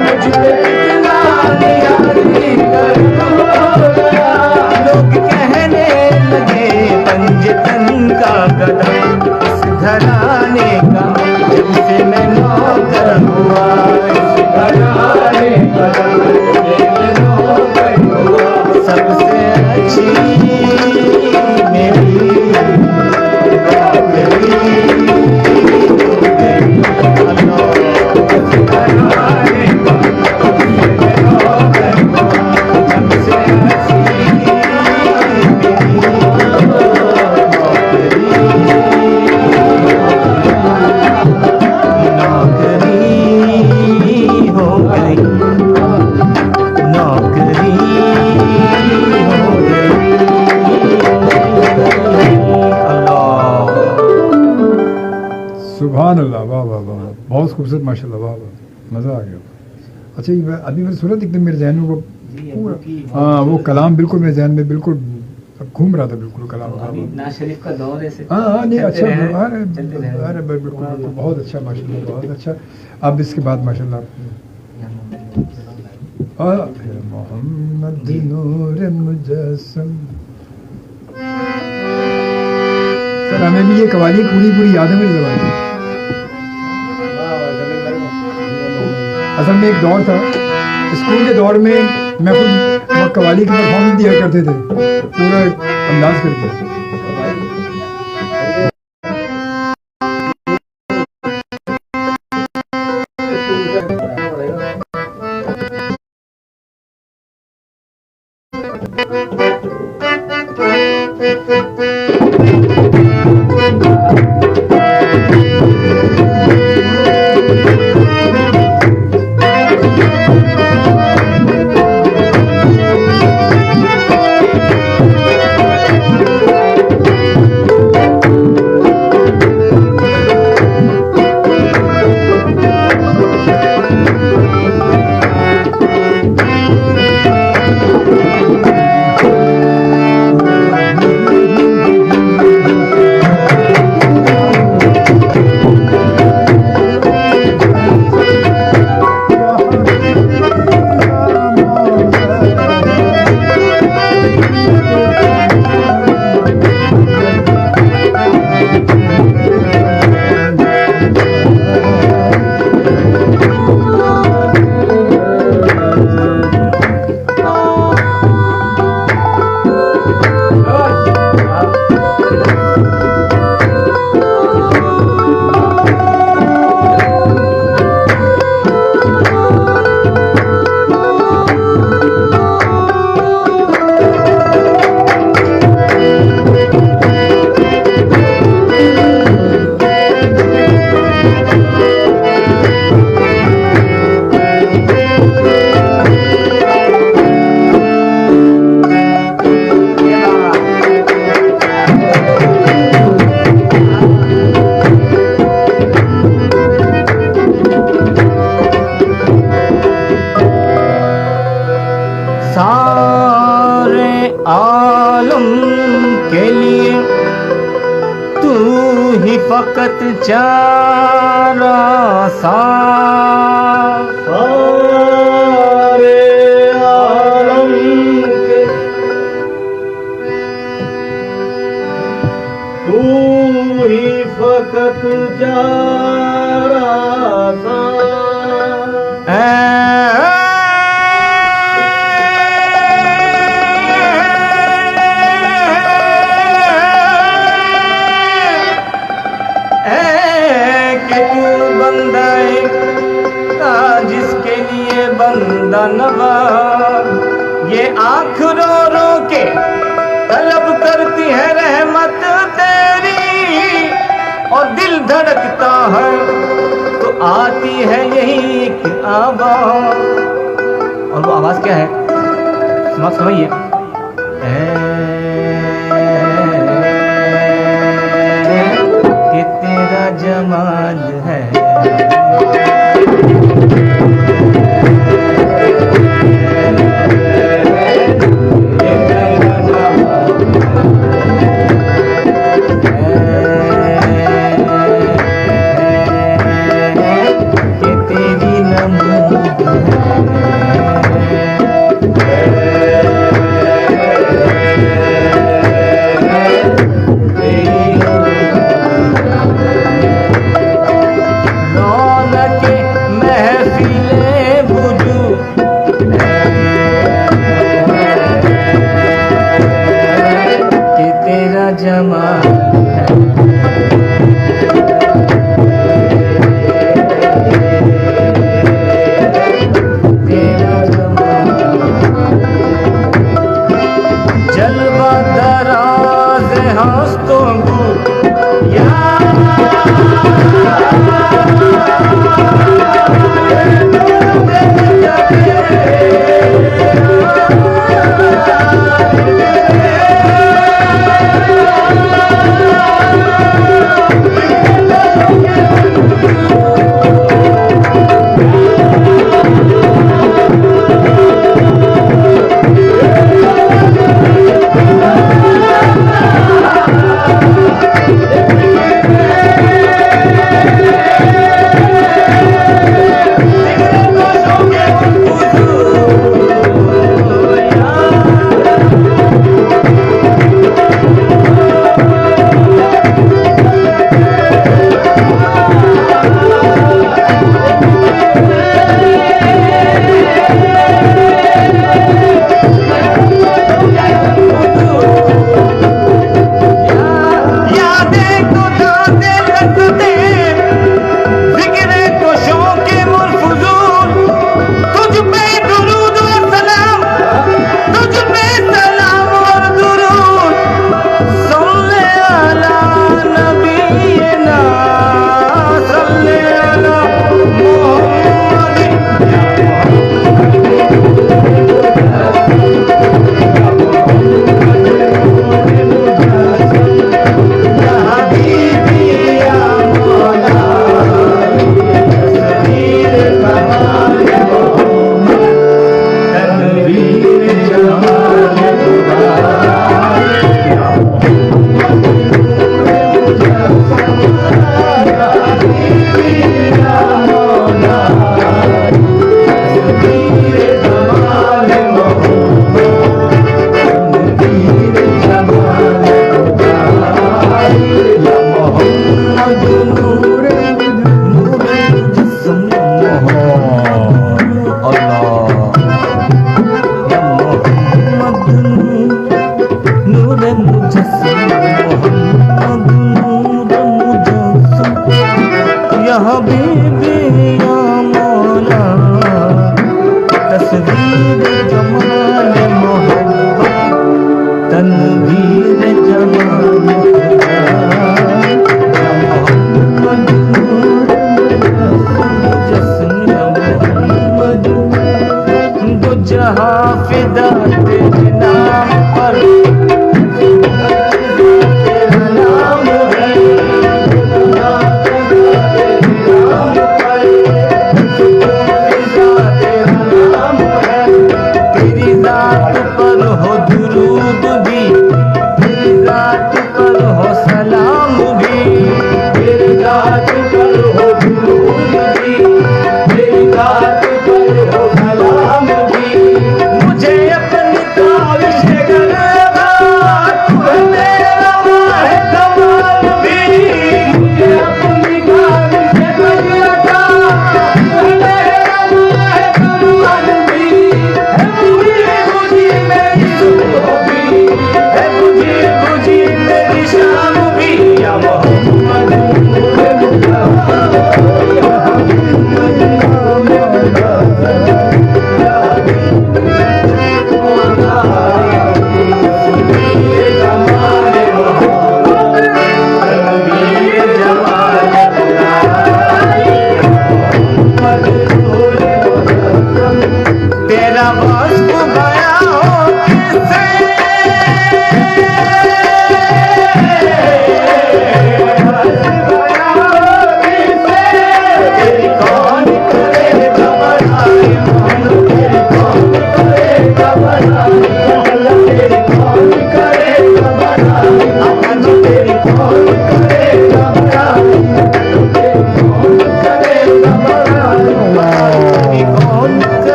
मुझ पे कितना नियाज़ी करम हो गया। लोग कहने लगे पंजतन का गदा। इस घराने का जब से मैं नौकर हुआ, इस घराने का जब से मैं नौकर हुआ, सबसे अच्छी मेरी नौकरी हो गई। इस घराने का जब से मैं नौकर हुआ, सबसे अच्छी मेरी नौकरी। सुभान अल्लाह, वाह वाह वाह, बहुत खूबसूरत माशाल्लाह, वाह वाह, मज़ा आ गया। अच्छा ये अभी मैंने सुना एकदम मेरे जहन में वो पूरा, हाँ वो कलाम बिल्कुल मेरे जहन में बिल्कुल घूम रहा था, बिल्कुल कलाम का। नाज शरीफ का दौर है, हाँ हाँ नहीं अच्छा, चलते रहे, अरे चलते रहे। अरे बिल्कुल बिल्कुल, बहुत अच्छा माशाल्लाह, बहुत अच्छा। अब इसके बाद माशाल्लाह मोहम्मद नूर मुजस्सम। सर हमें भी ये कवाली पूरी पूरी याद है मेरी ज़बान में। असल में एक दौर था, स्कूल के दौर में मैं खुद वो कवाली की परफॉर्मेंस दिया करते थे पूरा अंदाज करके। फकत चारा सारे आलम के तू ही फकत चारा जिसके लिए बंदा नवा ये आँख रो रो के तलब करती है रहमत तेरी, और दिल धड़कता है तो आती है यही एक आवाज। और वो आवाज क्या है समझिए, कि तेरा जमाल है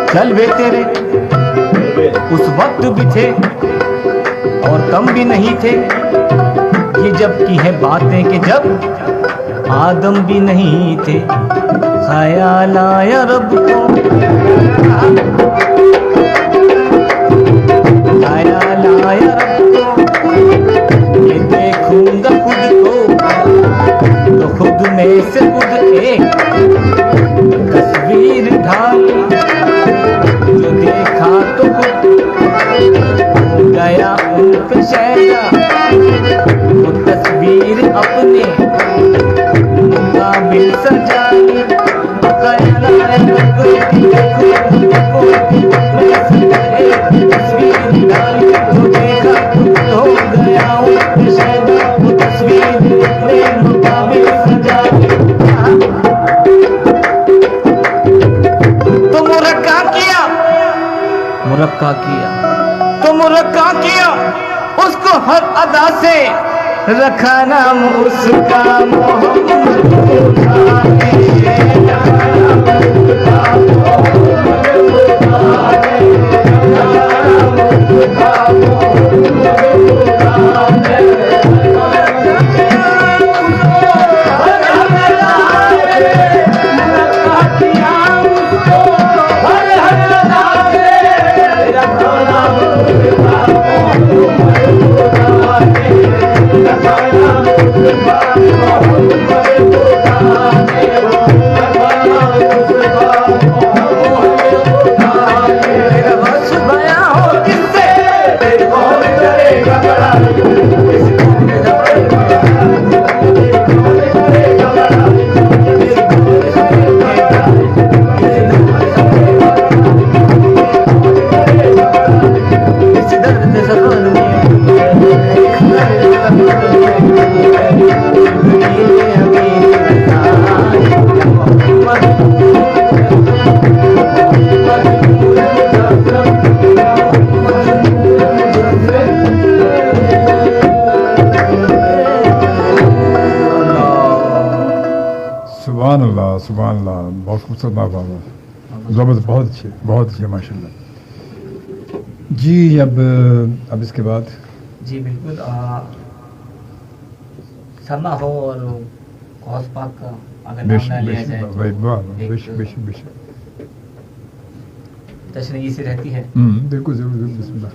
चल वे तेरे उस वक्त भी थे और कम भी नहीं थे, ये जब की है बातें कि जब आदम भी नहीं थे। ख्याल आया रब को, ख्याल आया रब को, ये देखूंगा खुद को तो खुद में से खुद एक तस्वीर ढाली, जो देखा तो खुद गया उन पे शहरा, वो तस्वीर अपने मुकाबिल सजाई। ख्याल आया रब को, तस्वीर डाली, जो देखा खुद हो गया उन पे शहरा, वो तस्वीर अपने मुकाबिल सजाई। तो मुरक्का किया, तो मुरक्का किया, उसको हर अदा से रखा नाम उसका खूबसूरत, वाह वाह वाह, ज़बरदस्त, बहुत अच्छे माशाल्लाह जी। अब इसके बाद जी बिल्कुल, समा हो और गौस पाक का अगर नाम ना लिया जाए तो तशरीह से रहती है। बिल्कुल ज़रूर, बिस्मिल्लाह।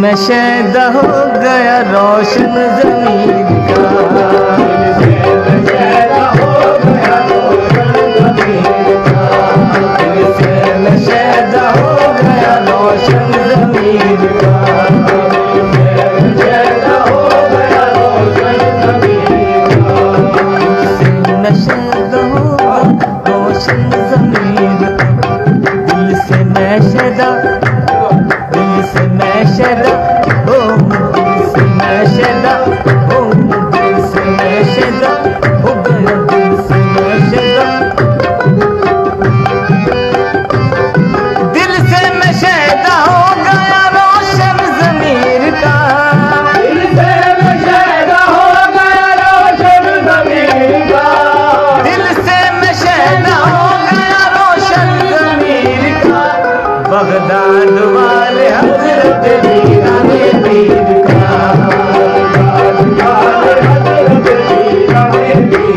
नशेदा हो गया रोशन ज़मीन का, नशेदा हो गया रोशन ज़मीन का, नशेदा हो गया रोशन ज़मीन का, नशेदा हो गया रोशन ज़मीन का, नशेदा हो रोशन ज़मीन का, दिल से नशेदा शैदा ओ दिल से मैं शैदा ओ दिल से मैं शैदा हो गया दिल से मैं शैदा, दिल से मैं शैदा हो गया रोशन ज़मीर का, दिल से मैं शैदा हो गया रोशन ज़मीर का, दिल से मैं शैदा हो गया रोशन ज़मीर का, बगदाद वाले हज़रत वीराने पीर का, बगदाद वाले हज़रत वीराने पीर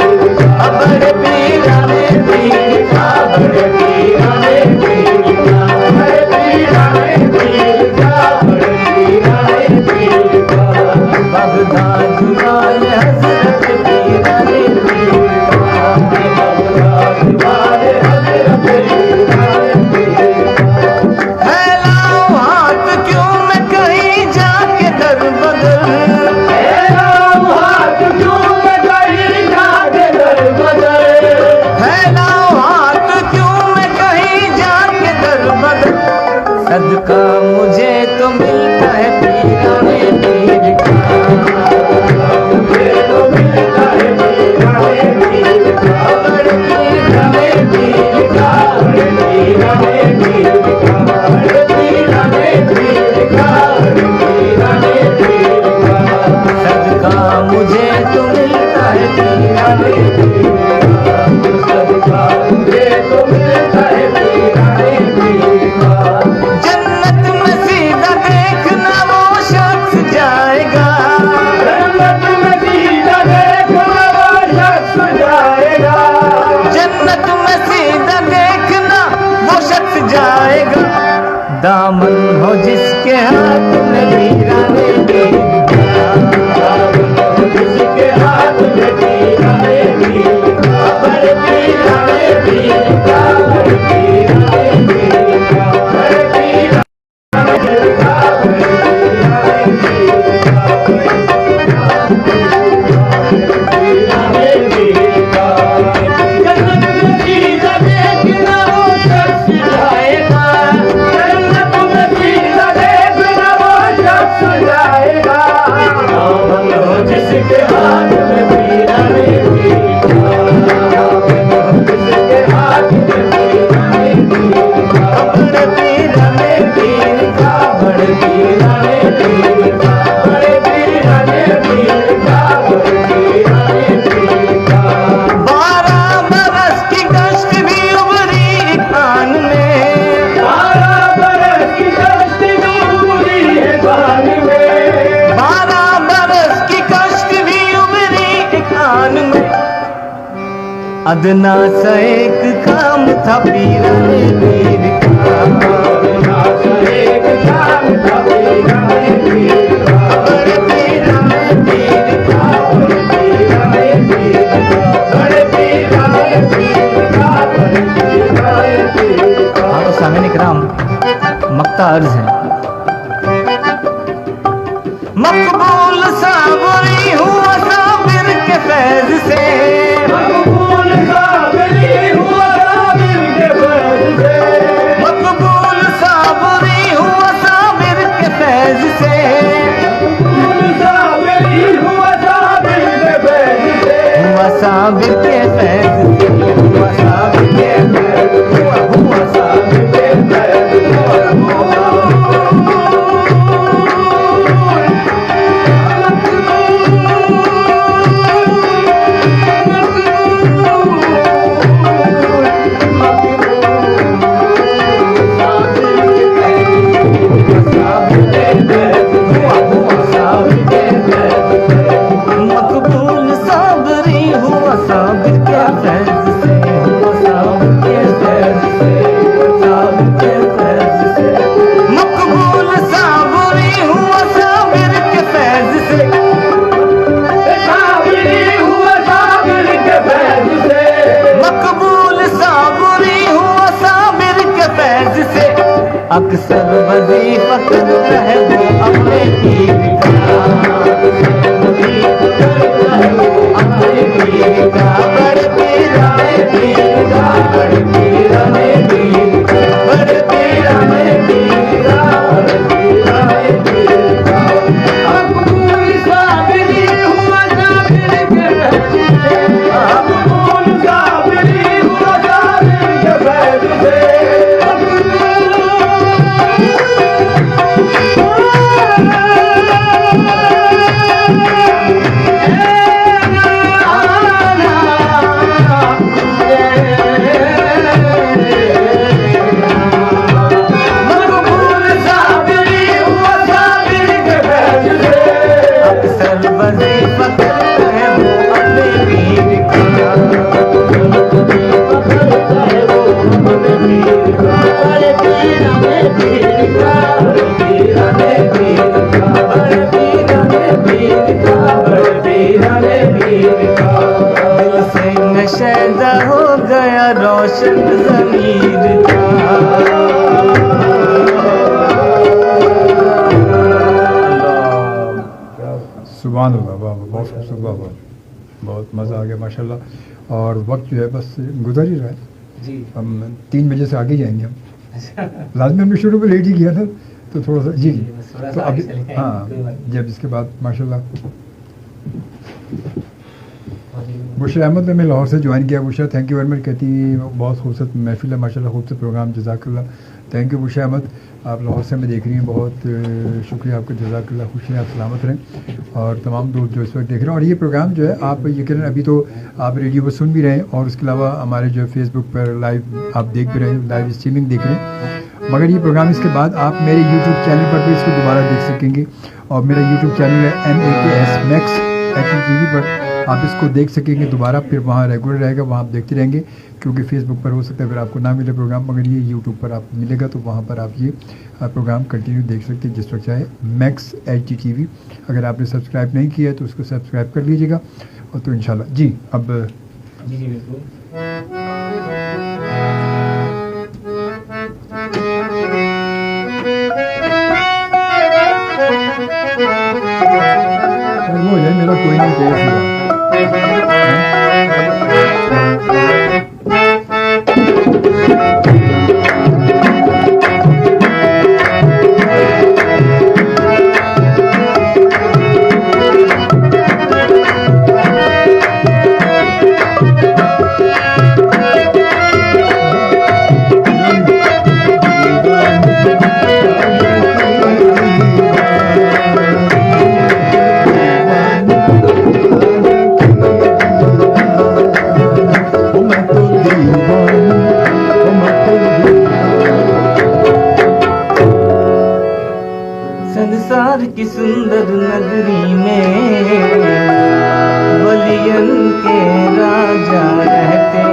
पीराने सदका ये तो मिलता है पीराने जन्नत में सीधा देखना वो शख्स जाएगा, जन्नत में सीधा देखना वो शख्स जाएगा, जन्नत में सीधा देखना वो शख्स जाएगा। दामन हो जिसके हाथ में पीराने जिसके हाथ में पीराने बड़े पीराने पीर का बड़े पीराने बड़े पीराने का जन्नत में सीधा देखना वो शख्स जाएगा, जन्नत में सीधा देखना वो शख्स जाएगा। दामन हो जिसके हाथ में पीराने जिसके हाथ में पीराने बड़े पीराने पीर का बड़े पीराने पीर का बड़े पीराने पीर का बड़े पीराने पीर का 12 बरस की कष्ट भी उभरी खान में, 12 बरस की कष्ट भी उभरी है खान में, 12 बरस की कष्ट भी उभरी खान में। अदना सा एक काम था पीराने पीर का, एक शाम था पीराने पीर का बड़े पीराने पीर का। बड़े पीराने पीर का बड़े पीराने पीर का बड़े पीराने पीर का। हाँ तो सामने इकराम मक्ता अर्ज है। मकबूल साबरी हुआ साबिर के फैज से, मकबूल साबरी हुआ साबिर के फैज से, मकबूल साबरी हुआ साबिर के फैज से, मकबूल साबरी हुआ साबिर के फैज से, हुआ साबिर के फैज से, हुआ साबिर के फैज हुआ साबिर के फैज मकबूल साबरी हुआ साबिर के फैज से, हुआ साबिर के फैज से, साबिर के फैज से। मकबूल साबरी हुआ साबिर के फैज से, साबिरी हुआ साबिर के फैज से, मकबूल साबरी हुआ साबिर के फैज से। अक्सर वजीफा करता है वो अपने पीर का, अपने पीर का, बड़े पीराने पीर का, बड़े पीराने पीर का बड़े पीराने पीर का बड़े पीराने पीर का। मकबूल साबिरी हुआ साबिर के फैज से, मकबूल साबिरी हुआ साबिर के फैज से, मकबूल साबिरी हुआ साबिर के फैज से, अक्सर वजीफा करता है वो अपने पीर का, करता है वो अपने पीर का, बड़े पीराने पीर का बड़े पीराने पीर का बड़े पीराने पीर का बड़े पीराने पीर का। दिल से नशेदा हो गया रोशन ज़मीर का। सुभान अल्लाह, वाह वाह, बहुत खूबसूरत, वाह वाह, बहुत मज़ा आ गया माशाल्लाह। और वक्त जो है बस गुजर ही रहा है, जी हम 3 बजे से आगे जाएंगे हम। लाजमी हमने शुरू में लेट ही किया था तो थोड़ा सा जी, थोड़ा तो सा आगे अभी चले जाएंगे, हाँ, कोई बात नहीं। जब इसके बाद माशाल्लाह बुशरा अहमद ने मैं लाहौर से ज्वाइन किया। Bushra thank you very much, कहती बहुत खूबसूरत महफिल है माशाल्लाह, खूबसूरत प्रोग्राम, जज़ाकल्लाह, थैंक यू बुशा अहमद, आप लाहौर से हमें देख रही हैं, बहुत शुक्रिया आपका, जज़ाकल्लाह, खुश रहें, आप सलामत रहें। और तमाम दोस्त जो इस वक्त देख रहे हैं, और ये प्रोग्राम जो है आप यकीनन अभी तो आप रेडियो पर सुन भी रहे हैं, और उसके अलावा हमारे जो फेसबुक पर लाइव आप देख भी रहे हैं, लाइव स्ट्रीमिंग देख रहे हैं। मगर ये प्रोग्राम इसके बाद आप मेरे यूट्यूब चैनल पर भी इसको दोबारा देख सकेंगे, और मेरा यूट्यूब चैनल है MAKS मैक्स HTV पर आप इसको देख सकेंगे दोबारा, फिर वहाँ रेगुलर रहेगा, वहाँ आप देखते रहेंगे, क्योंकि फेसबुक पर हो सकता है फिर आपको ना मिले प्रोग्राम, मगर ये यूट्यूब पर आप मिलेगा, तो वहाँ पर आप ये प्रोग्राम कंटिन्यू देख सकते हैं जिस वक्त चाहे। मैक्स HTV अगर आपने सब्सक्राइब नहीं किया है तो उसको सब्सक्राइब कर लीजिएगा। और तो इंशाल्लाह जी अब जी जी बिल्कुल। वो हो जाए मेरा कोई नहीं चाहिए। संसार की सुंदर नगरी में वलियन के राजा रहते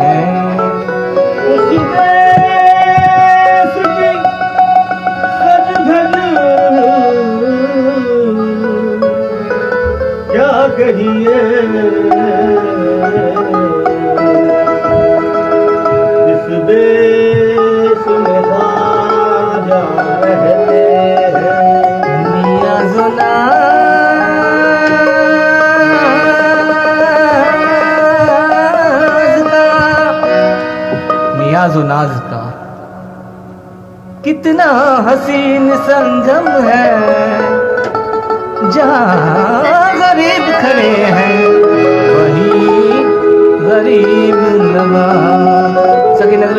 हैं। उस देश की सजधज क्या कहिए, इस देश में राजा रहते हैं। मियां जुनाज का कितना हसीन संगम है, जहाँ गरीब खड़े हैं वही गरीब नवाज। सगे नगर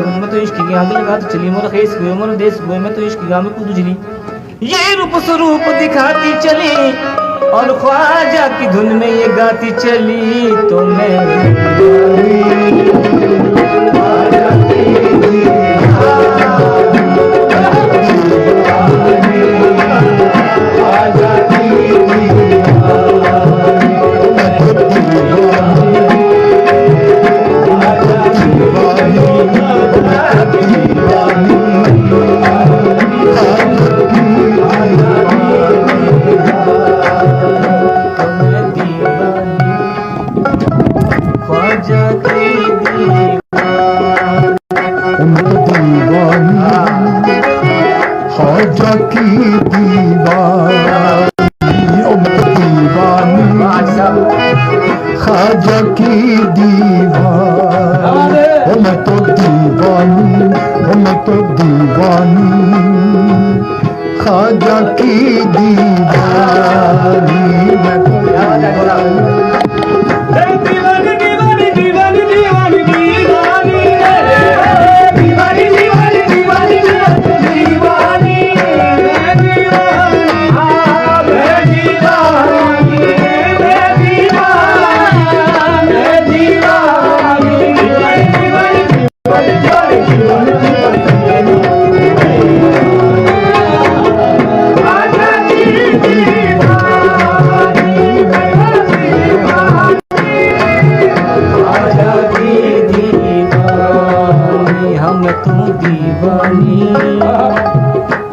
मैं तो इश्क की आग लगा तो चली, मोर खेस हुए मोर देश हुए, मैं तो इश्क की में कूद चली। ये रूप स्वरूप दिखाती चली और ख्वाजा की धुन में ये गाती चली, तो ख्वाजा की दीवानी, ओ मैं तो दीवानी, ओ मैं तो दीवानी, ख्वाजा की दीवानी, मैं तो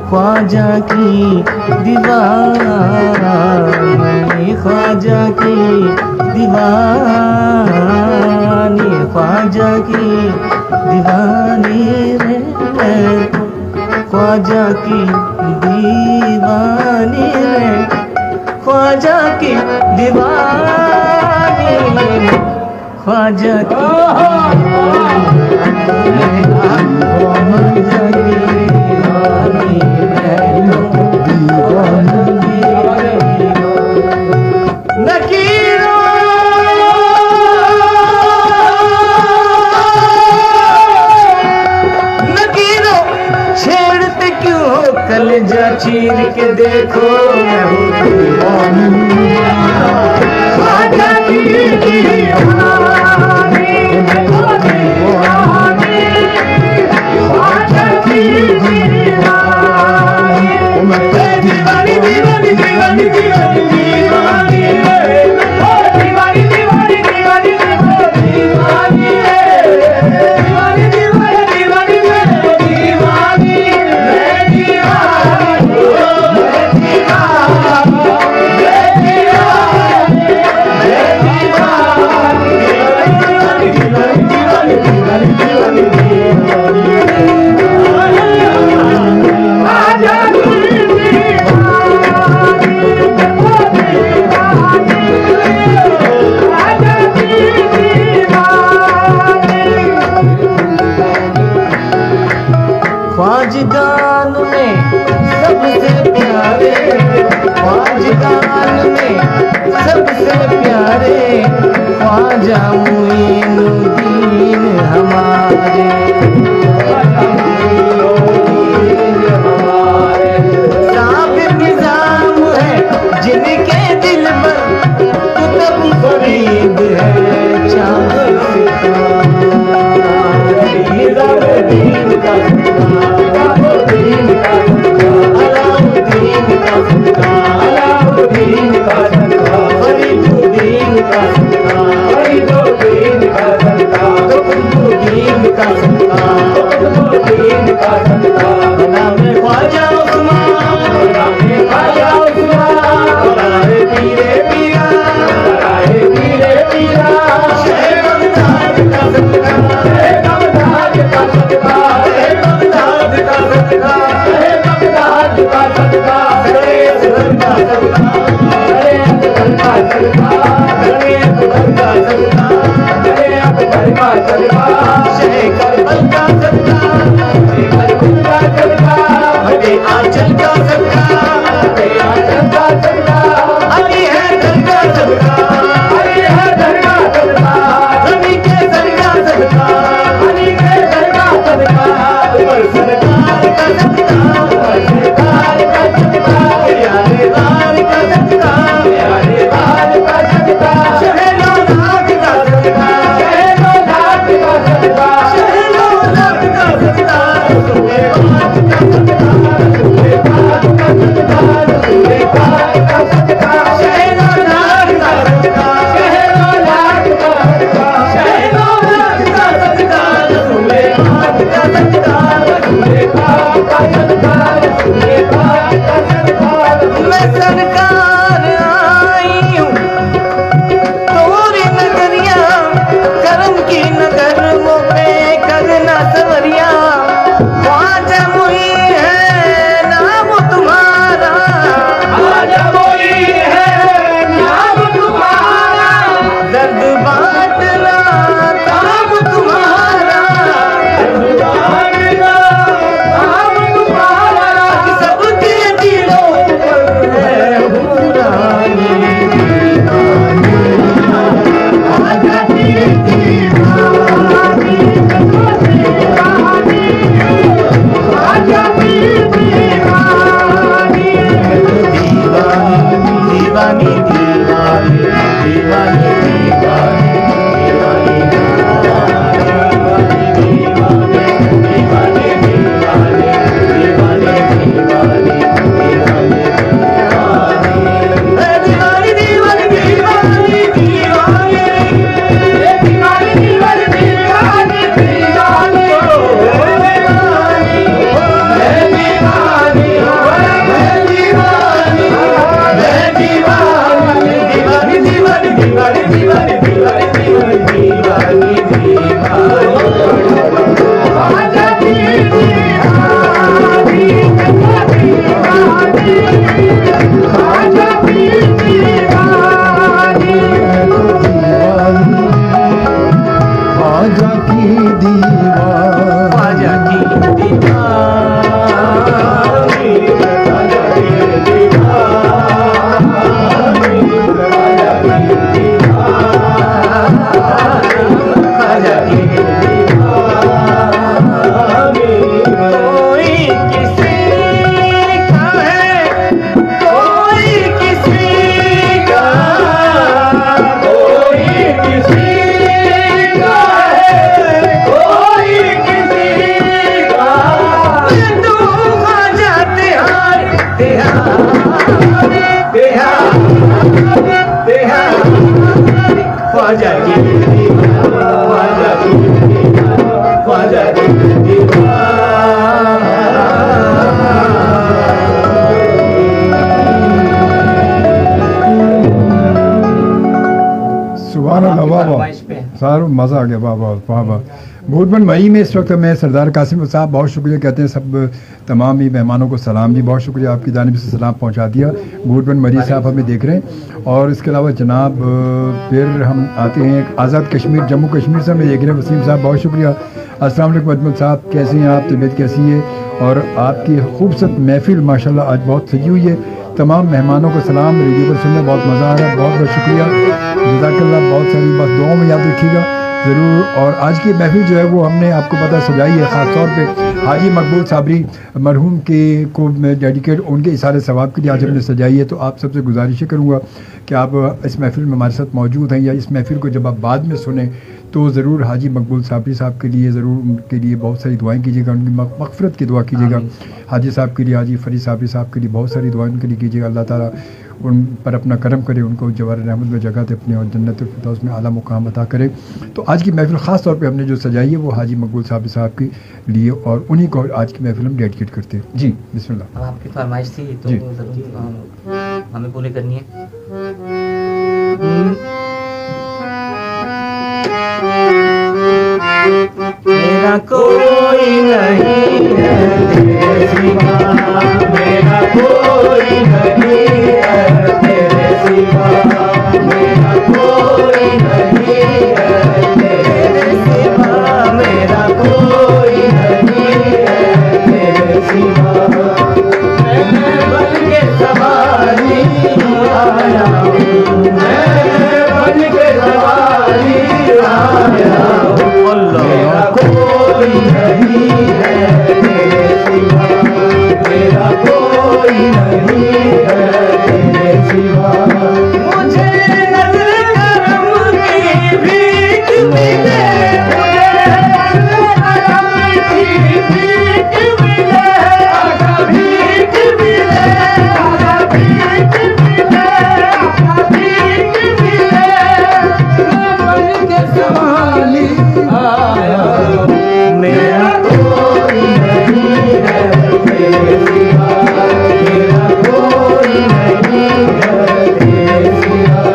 ख्वाजा की दीवानी, ख्वाजा की दीवानी, ख्वाजा की दीवानी रे, ख्वाजा की दीवानी रे, ख्वाजा की दीवानी, ख्वाजा की नकीरों जरा चीर के देखो मैं हूँ दीवानी ख्वाजा की दीवानी मैं हूँ दीवानी ख्वाजा की दीवानी मैं दीवानी दीवानी दीवानी दीवानी दीवानी दीवानी दीवानी दीवानी दीवानी दीवानी ख्वाजदान में सबसे प्यारे ख्वाजदान में सबसे प्यारे ख्वाजा मुईनुद्दीन हमारे साबिर निजाम है जिनके दिल पर कुतुब फरीद है चाँद निज़ामुद्दीन का अलाउद्दीन का अलाउद्दीन का फरीदुद्दीन का फरीदुद्दीन का कुतुबुद्दीन का कुतुबुद्दीन का नाम ख्वाजा उस्मान नाम ख्वाजा उस्मान राहे पीरे पीरा राहे पीरे पीरा शेख बगदाद का सदका शेख बगदाद का सदका शेख बगदाद का सदका शेख बगदाद का सदका करे असगर का सदका करे असगर का सदका करे असगर का सदका करे असगर का सदका शेख करबल का सदका शेख करबल का ख्वाजा की दीवार, ख्वाजा की दीवार, ख्वाजा की दीवार। सुभान अल्लाह, वाह वाह, फरमाइश पे सारा मज़ा आ गया, वाह वाह वाह वाह। भूतबन मई में इस वक्त मैं सरदार कासिम साहब बहुत शुक्रिया कहते हैं सब तमाम ही मेहमानों को सलाम जी, बहुत शुक्रिया आपकी जानिब से सलाम पहुंचा दिया। भूतबन मरी साहब हमें देख रहे हैं और इसके अलावा जनाब फिर हम आते हैं आज़ाद कश्मीर जम्मू कश्मीर से हमें देख रहे हैं वसीम साहब, बहुत शुक्रिया। अस्सलाम वालेकुम अजमल साहब, कैसे हैं आप, तबीयत कैसी है? और आपकी खूबसूरत महफिल माशाल्लाह आज बहुत सजी हुई है। तमाम मेहमानों को सलाम, रेडियो पर सुनने बहुत मज़ा आ रहा है, बहुत बहुत शुक्रिया, जज़ाकल्लाह। बहुत सारी बस दुआओं में याद रखिएगा ज़रूर। और आज की महफिल जो है वो हमने आपको पता सजाई है ख़ास तौर पे हाजी मकबूल साबरी मरहूम के को डेडिकेट उनके इशारे सवाब के लिए आज हमने सजाई है। तो आप सबसे गुजारिश करूँगा कि आप इस महफिल में हमारे साथ मौजूद हैं या इस महफिल को जब आप बाद में सुने तो ज़रूर हाजी मकबूल साबरी साहब के लिए ज़रूर उनके लिए बहुत सारी दुआएं कीजिएगा, उनकी मग़फ़िरत की दुआ कीजिएगा। हाजी साहब के लिए, हाजी फरीद साबरी साहब के लिए बहुत सारी दुआएं उनके लिए कीजिएगा। अल्लाह ताला उन पर अपना करम करे, उनको जवार रहमत में जगह दे अपने और जन्नतुल फिरदौस में आला मुकाम अता करे। तो आज की महफिल ख़ास तौर पे हमने जो सजाई है वो हाजी मकबूल साबरी साहब के लिए और उन्हीं को आज की महफिल हम डेडिकेट करते हैं। जी बिस्मिल्लाह। अब आपकी फरमाइश थी तो जी। ज़रूर हमें पूरी करनी है। मेरा कोई नहीं है तेरे सिवा, मेरा कोई नहीं है तेरे सिवा, मेरा कोई नहीं है तेरे सिवा, मेरा कोई नहीं है तेरे सिवा। मैं बन के सवारी आया हूँ, मैं बन के सवारी आया हूँ। मेरा कोई नहीं है तेरे सिवा, मेरा कोई नहीं है तेरे सिवा। मुझे नज़र करम की भीख मिले, मुझे नज़र करम की भीख मिले, आका भीख मिले, आका भीख मिले, आका भीख मिले। मैं बन के सवाली आया हूँ, मेरा कोई नहीं है तेरे सिवा, मेरा कोई नहीं है तेरे सिवा।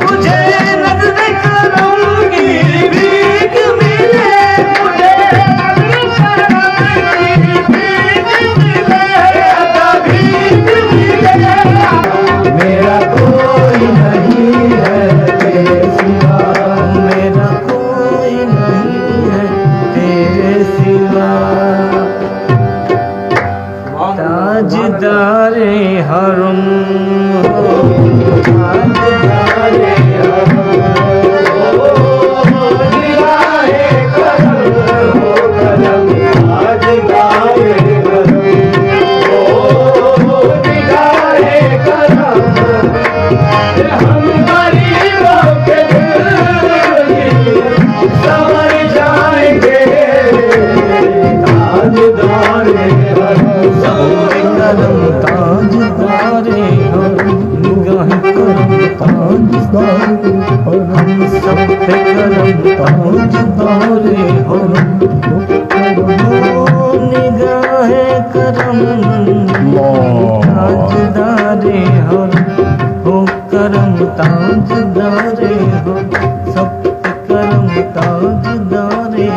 मुझे नज़र करम की भीख मिले, मुझे नज़र करम की भीख मिले, आका भीख मिले। मेरा कोई नहीं है तेरे सिवा, मेरा कोई नहीं है तेरे सिवा। ताजदारे हरम हो, ताजदारे हरम हो, निगाहे करम हो करम, ताजदारे हरम हो, निगाहे करम। हम गरीबों के दिल संवर जाएंगे, ताजदारे हरम सबके करम, ताजदारे हरम निगाह करम, ताजदारे हरम सबके करम, ताजदारे हरम निगाह करम, ताजदारे हरम हो करम, ताजदारे हरम सबके करम, ताजदारे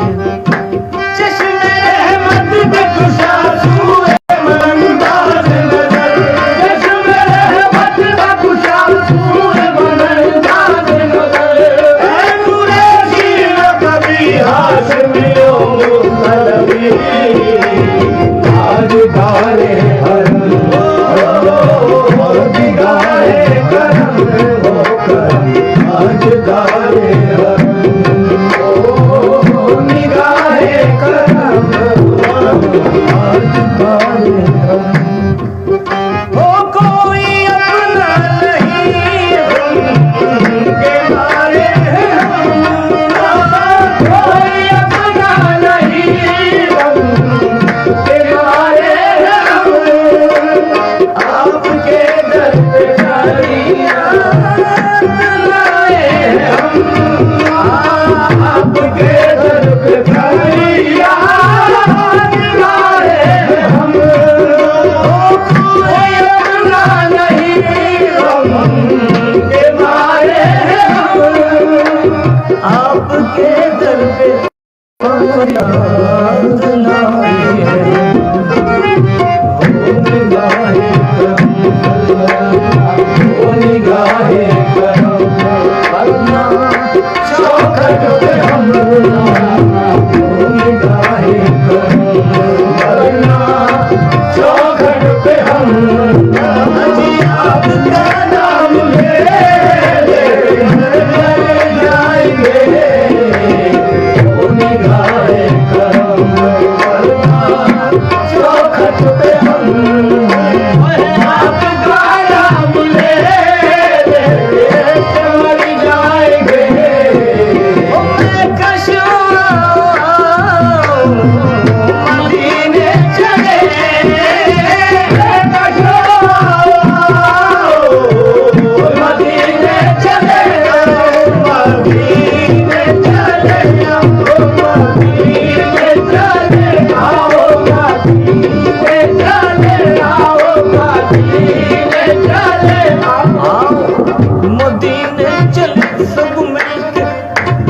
चश्मे रहमत के खुशा सूए मनंदाज नजर, चश्मे रहमत का खुशा सूए मनंदाज नजर। ऐ कुरैशी कभी हाशमियों मुस्तलबी, ताजदारे हरम निगाहे करम हो करम, ताजदारे हरम निगाहे करम ताजदारे हरम। हो कोई अपना नहीं उनके मारे हम, कोई अपना नहीं उनके मारे हम। आपके दर पे फरियाद लाए हम, आपके दर पे फरियाद गाए हम, कोई अपना नहीं गम के मारे हम, आपके दर पे फरियाद लाए हैं। निगाहे करम वरना चौखट पे हम निगाहे करम वरना चौखट पे हम जी आपका नाम ले जाएंगे। निगाहे करम वरना चौखट पे हम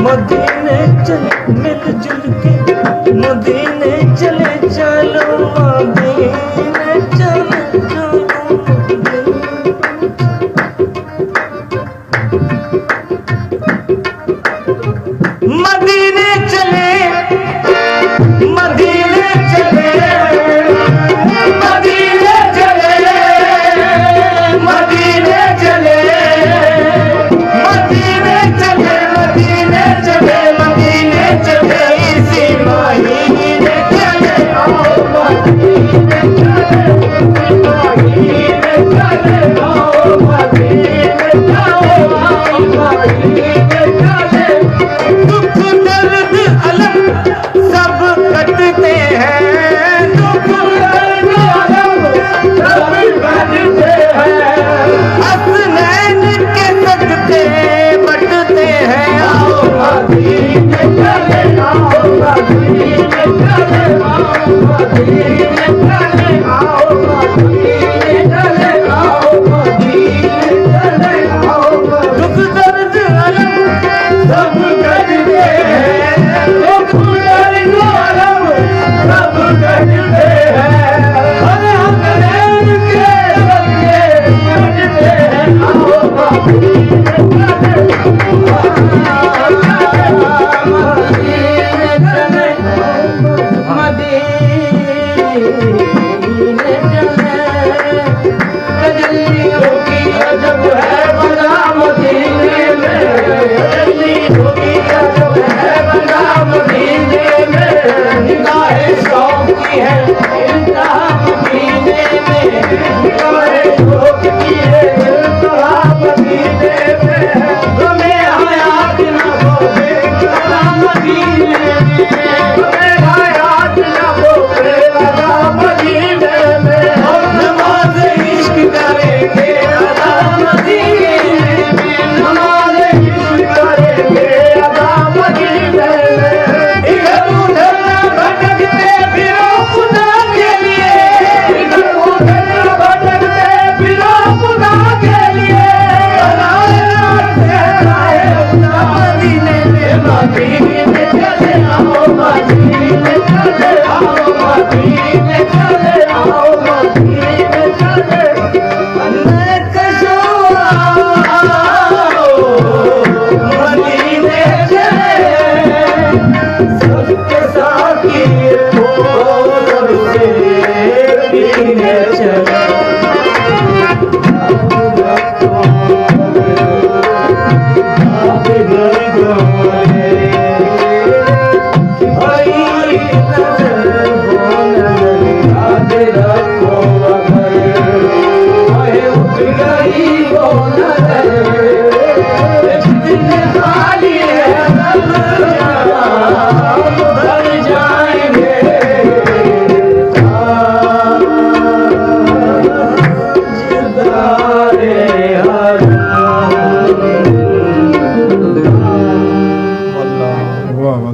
मदीने चले मिलजुल के, मदीने चले चलो मदीने चले चलो मदीने चले मदीने चले मदीने चले मदीने चले मदीने चले मदीने चले मदीने चले इसी महीने चले आओ मदीने चले मदीने चले आओ मदीने चले आओ मदीने चले। दुख दर्द अलम सब कटते हैं, दुख दर्द अलम सब कटते हैं, हसनैन के सदके बटते हैं। आओ मदीने चले आओ मदीने चले आओ मदीने चले आओ मदीने चले आओ मदीने चले आओ। दुख दर्द अलम सब कटते हैं, दुख दर्द अलम सब कटते हैं, हसनैन के सदके बटते हैं। आओ मदीने चले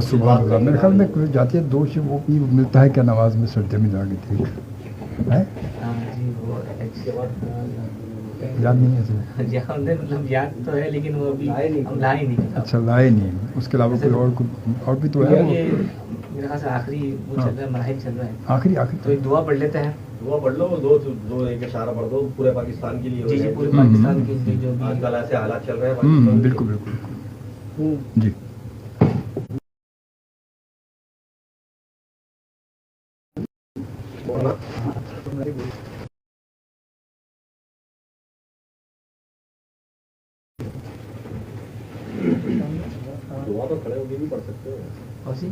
सुबह अल्लाह। मेरे ख्याल में कोई जाती है 2 से वो भी मिलता है क्या नमाज में सर्दे में जाके थे है जी वो याद नहीं है सर। याद है, मतलब याद तो है लेकिन वो अभी हम लाए नहीं। अच्छा लाए नहीं, उसके अलावा कोई और भी तो है वो ये मेरे ख्याल से आखिरी वो चल रहा है, मराहिल चल रहा है। आखिरी तो एक दुआ पढ़ लेते हैं। दुआ पढ़ लो, दो एक इशारा पढ़ दो पूरे पाकिस्तान के लिए हो जी जी, जाए। पूरे पाकिस्तान के लिए जो भी आजकल ऐसे हालात चल रहे हैं पाकिस्तान के। बिल्कुल बिल्कुल जी। दुआ तो खड़े होके भी पढ़ सकते हो। और सी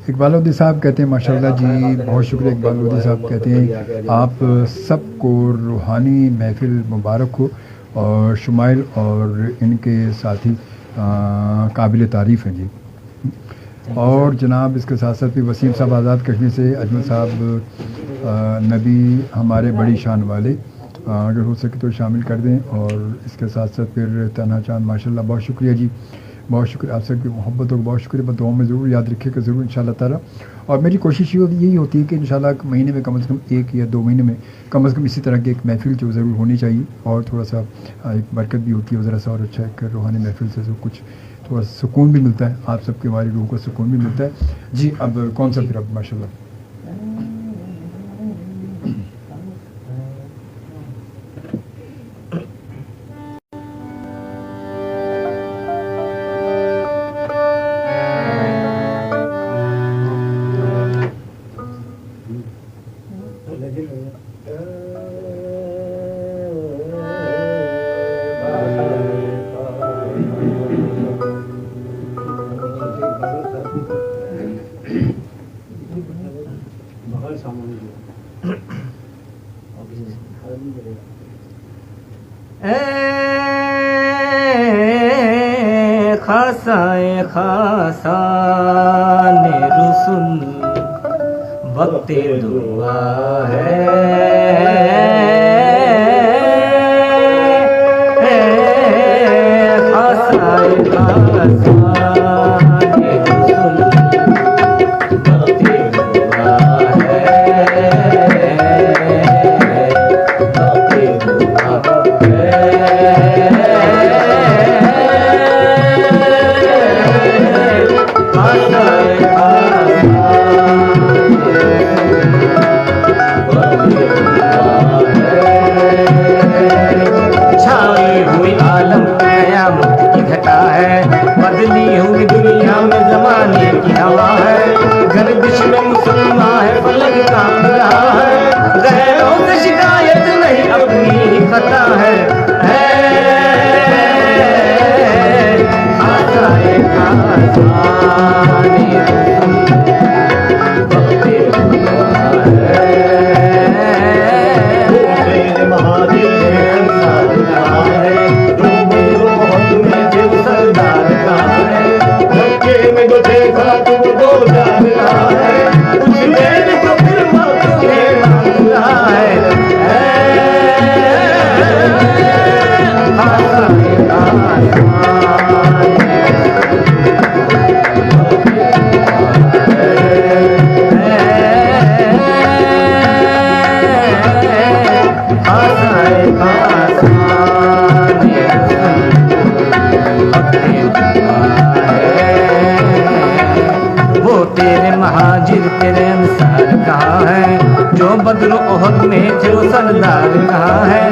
इकबाल लोधी साहब कहते हैं माशाल्लाह जी, बहुत शुक्रिया। इकबाल लोधी साहब कहते हैं आप सबको रूहानी महफिल मुबारक हो और शुमाइल और इनके साथी काबिल तारीफ़ हैं जी। और जनाब इसके साथ साथ भी वसीम साहब आज़ाद कश्मीर से, अजमल साहब नबी हमारे बड़ी शान वाले, अगर हो सके तो शामिल कर दें। और इसके साथ साथ फिर तन्हा चांद माशाल्लाह, बहुत शुक्रिया जी, बहुत शुक्रिया। आप सबकी मोहब्बतों को बहुत शुक्रिया। दुआओं में ज़रूर याद रखिएगा ज़रूर इंशाल्लाह ताला। और मेरी कोशिश यही होती है कि इंशाल्लाह महीने में कम से कम 1 या 2 महीने में कम से कम इसी तरह की एक महफिल जो ज़रूर होनी चाहिए। और थोड़ा सा एक बरकत भी होती है ज़रा सा, और अच्छा एक रूहानी महफिल से जो कुछ थोड़ा सुकून भी मिलता है, आप सबके हमारी रूह को सुकून भी मिलता है जी। अब कौन सा फिर अब माशाल्लाह खासाए खासाने रुसुल वक्ते दुआ है, खासाए खासाने रुसुल वक्ते दुआ है, वक्ते दुआ छाई हुई आलम क़यामत की घटा है, बदली हुई दुनिया में ज़माने की हवा है, गर्दिश में मुसलमान है फलक कांप रहा है, गैरों से शिकायत नहीं अपनी ही खता है, खासाए खासाने वक्ते दुआ है, तेरे महादेव इंसान कहाँ है, रोहत में जो सरदार कहाँ है, धक्के में जो देखा तुम दो जान रहा है, कुछ देर तो फिर मौत तुम्हें मांग रहा है, खासाए खासाने वो तेरे महाजिर तेरे अंसार कहाँ है, जो बद्र ओहद में थे वो सरदार कहाँ है,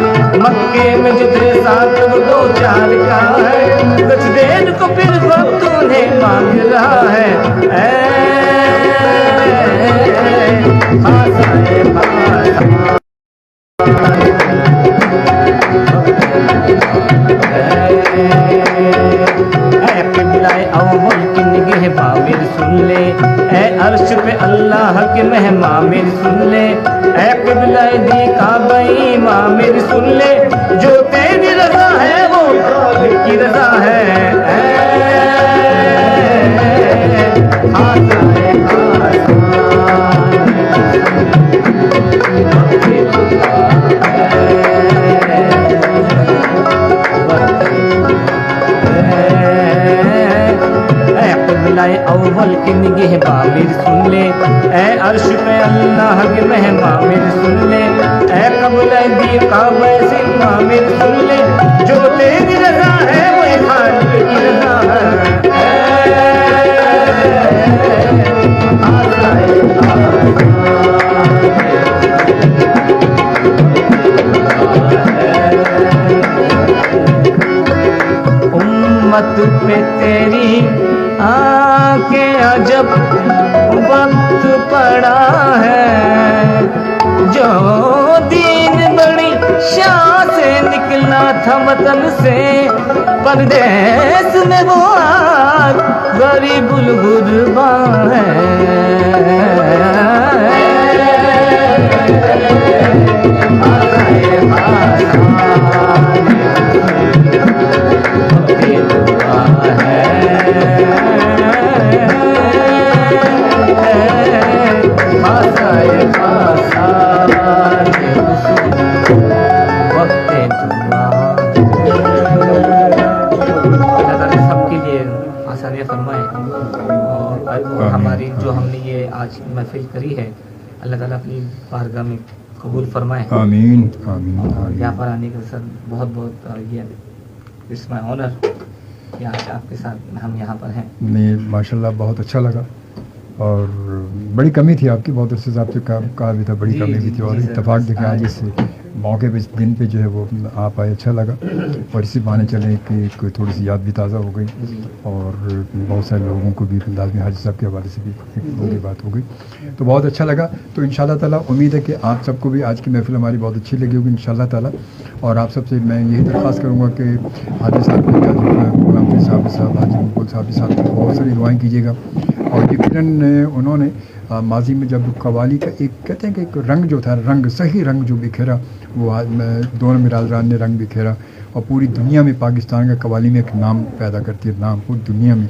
मक्के में जो थे साथ वो 2-4 कहाँ है, कुछ देर को फिर वक्त उन्हें मांग रहा है, खासाए किबलाए अव्वल की निगाह बाविर सुन ले, ऐ अर्श पे अल्लाह के मेहमा मेरी सुन ले, ऐ किबलाए दी काबई माँ मेरी सुन ले, जो तेरी रजा है वो खालिक की रजा है, खासाए काफिलाए अव्वल की निगह बामिर सुन ले, ए अर्श पे अल्लाह के मेहमा मेरे सुन ले, ए कबूल दी काबे से मामिर सुन ले, जो तेरी रजा है वो खालिक की रजा उम्मत पे तेरी आके अजब वक्त पड़ा है, जो दीन बड़ी शान से निकला था वतन से, परदेस में वो आज गरीबुल गुरबा और हमारी जो हमने ये आज महफिल करी है, अल्लाह ताला अपनी बारगाह में कबूल फरमाए। आमीन आमीन और आमीन। यहाँ पर आने का सर बहुत बहुत ये इट्स माय ऑनर कि आज आपके साथ हम यहाँ पर हैं। नहीं माशाल्लाह बहुत अच्छा लगा, और बड़ी कमी थी आपकी, बहुत अच्छे से आपसे कहा भी था, बड़ी जी, कमी भी जी, थी, और जी, सर। इत्तेफाक देखा आज इस मौके पे, इस दिन पे जो है वो आप आए, अच्छा लगा। और इसी बहाने चले कि कोई थोड़ी सी याद भी ताज़ा हो गई, जी। और बहुत सारे लोगों को भी लाजमी हाजी साहब के हवाले से भी एक लोगों की बात हो गई, तो बहुत अच्छा लगा। तो इंशाल्लाह ताला उम्मीद है कि आप सबको भी आज की महफिल हमारी बहुत अच्छी लगी होगी इंशाल्लाह ताला। और आप सबसे मैं यही दरख्वास्त करूँगा कि हाजी साहब के प्रोग्राम साहब हाजी मुकुल साहब की बहुत सारी दुआएँ कीजिएगा। और यकीनन उन्होंने माजी में जब कव्वाली का एक कहते हैं कि एक रंग जो था, रंग सही रंग जो बिखेरा, वो आज दोनों बिरादरान ने रंग बिखेरा, और पूरी दुनिया में पाकिस्तान का कव्वाली में एक नाम पैदा करती है, नाम पूरी दुनिया में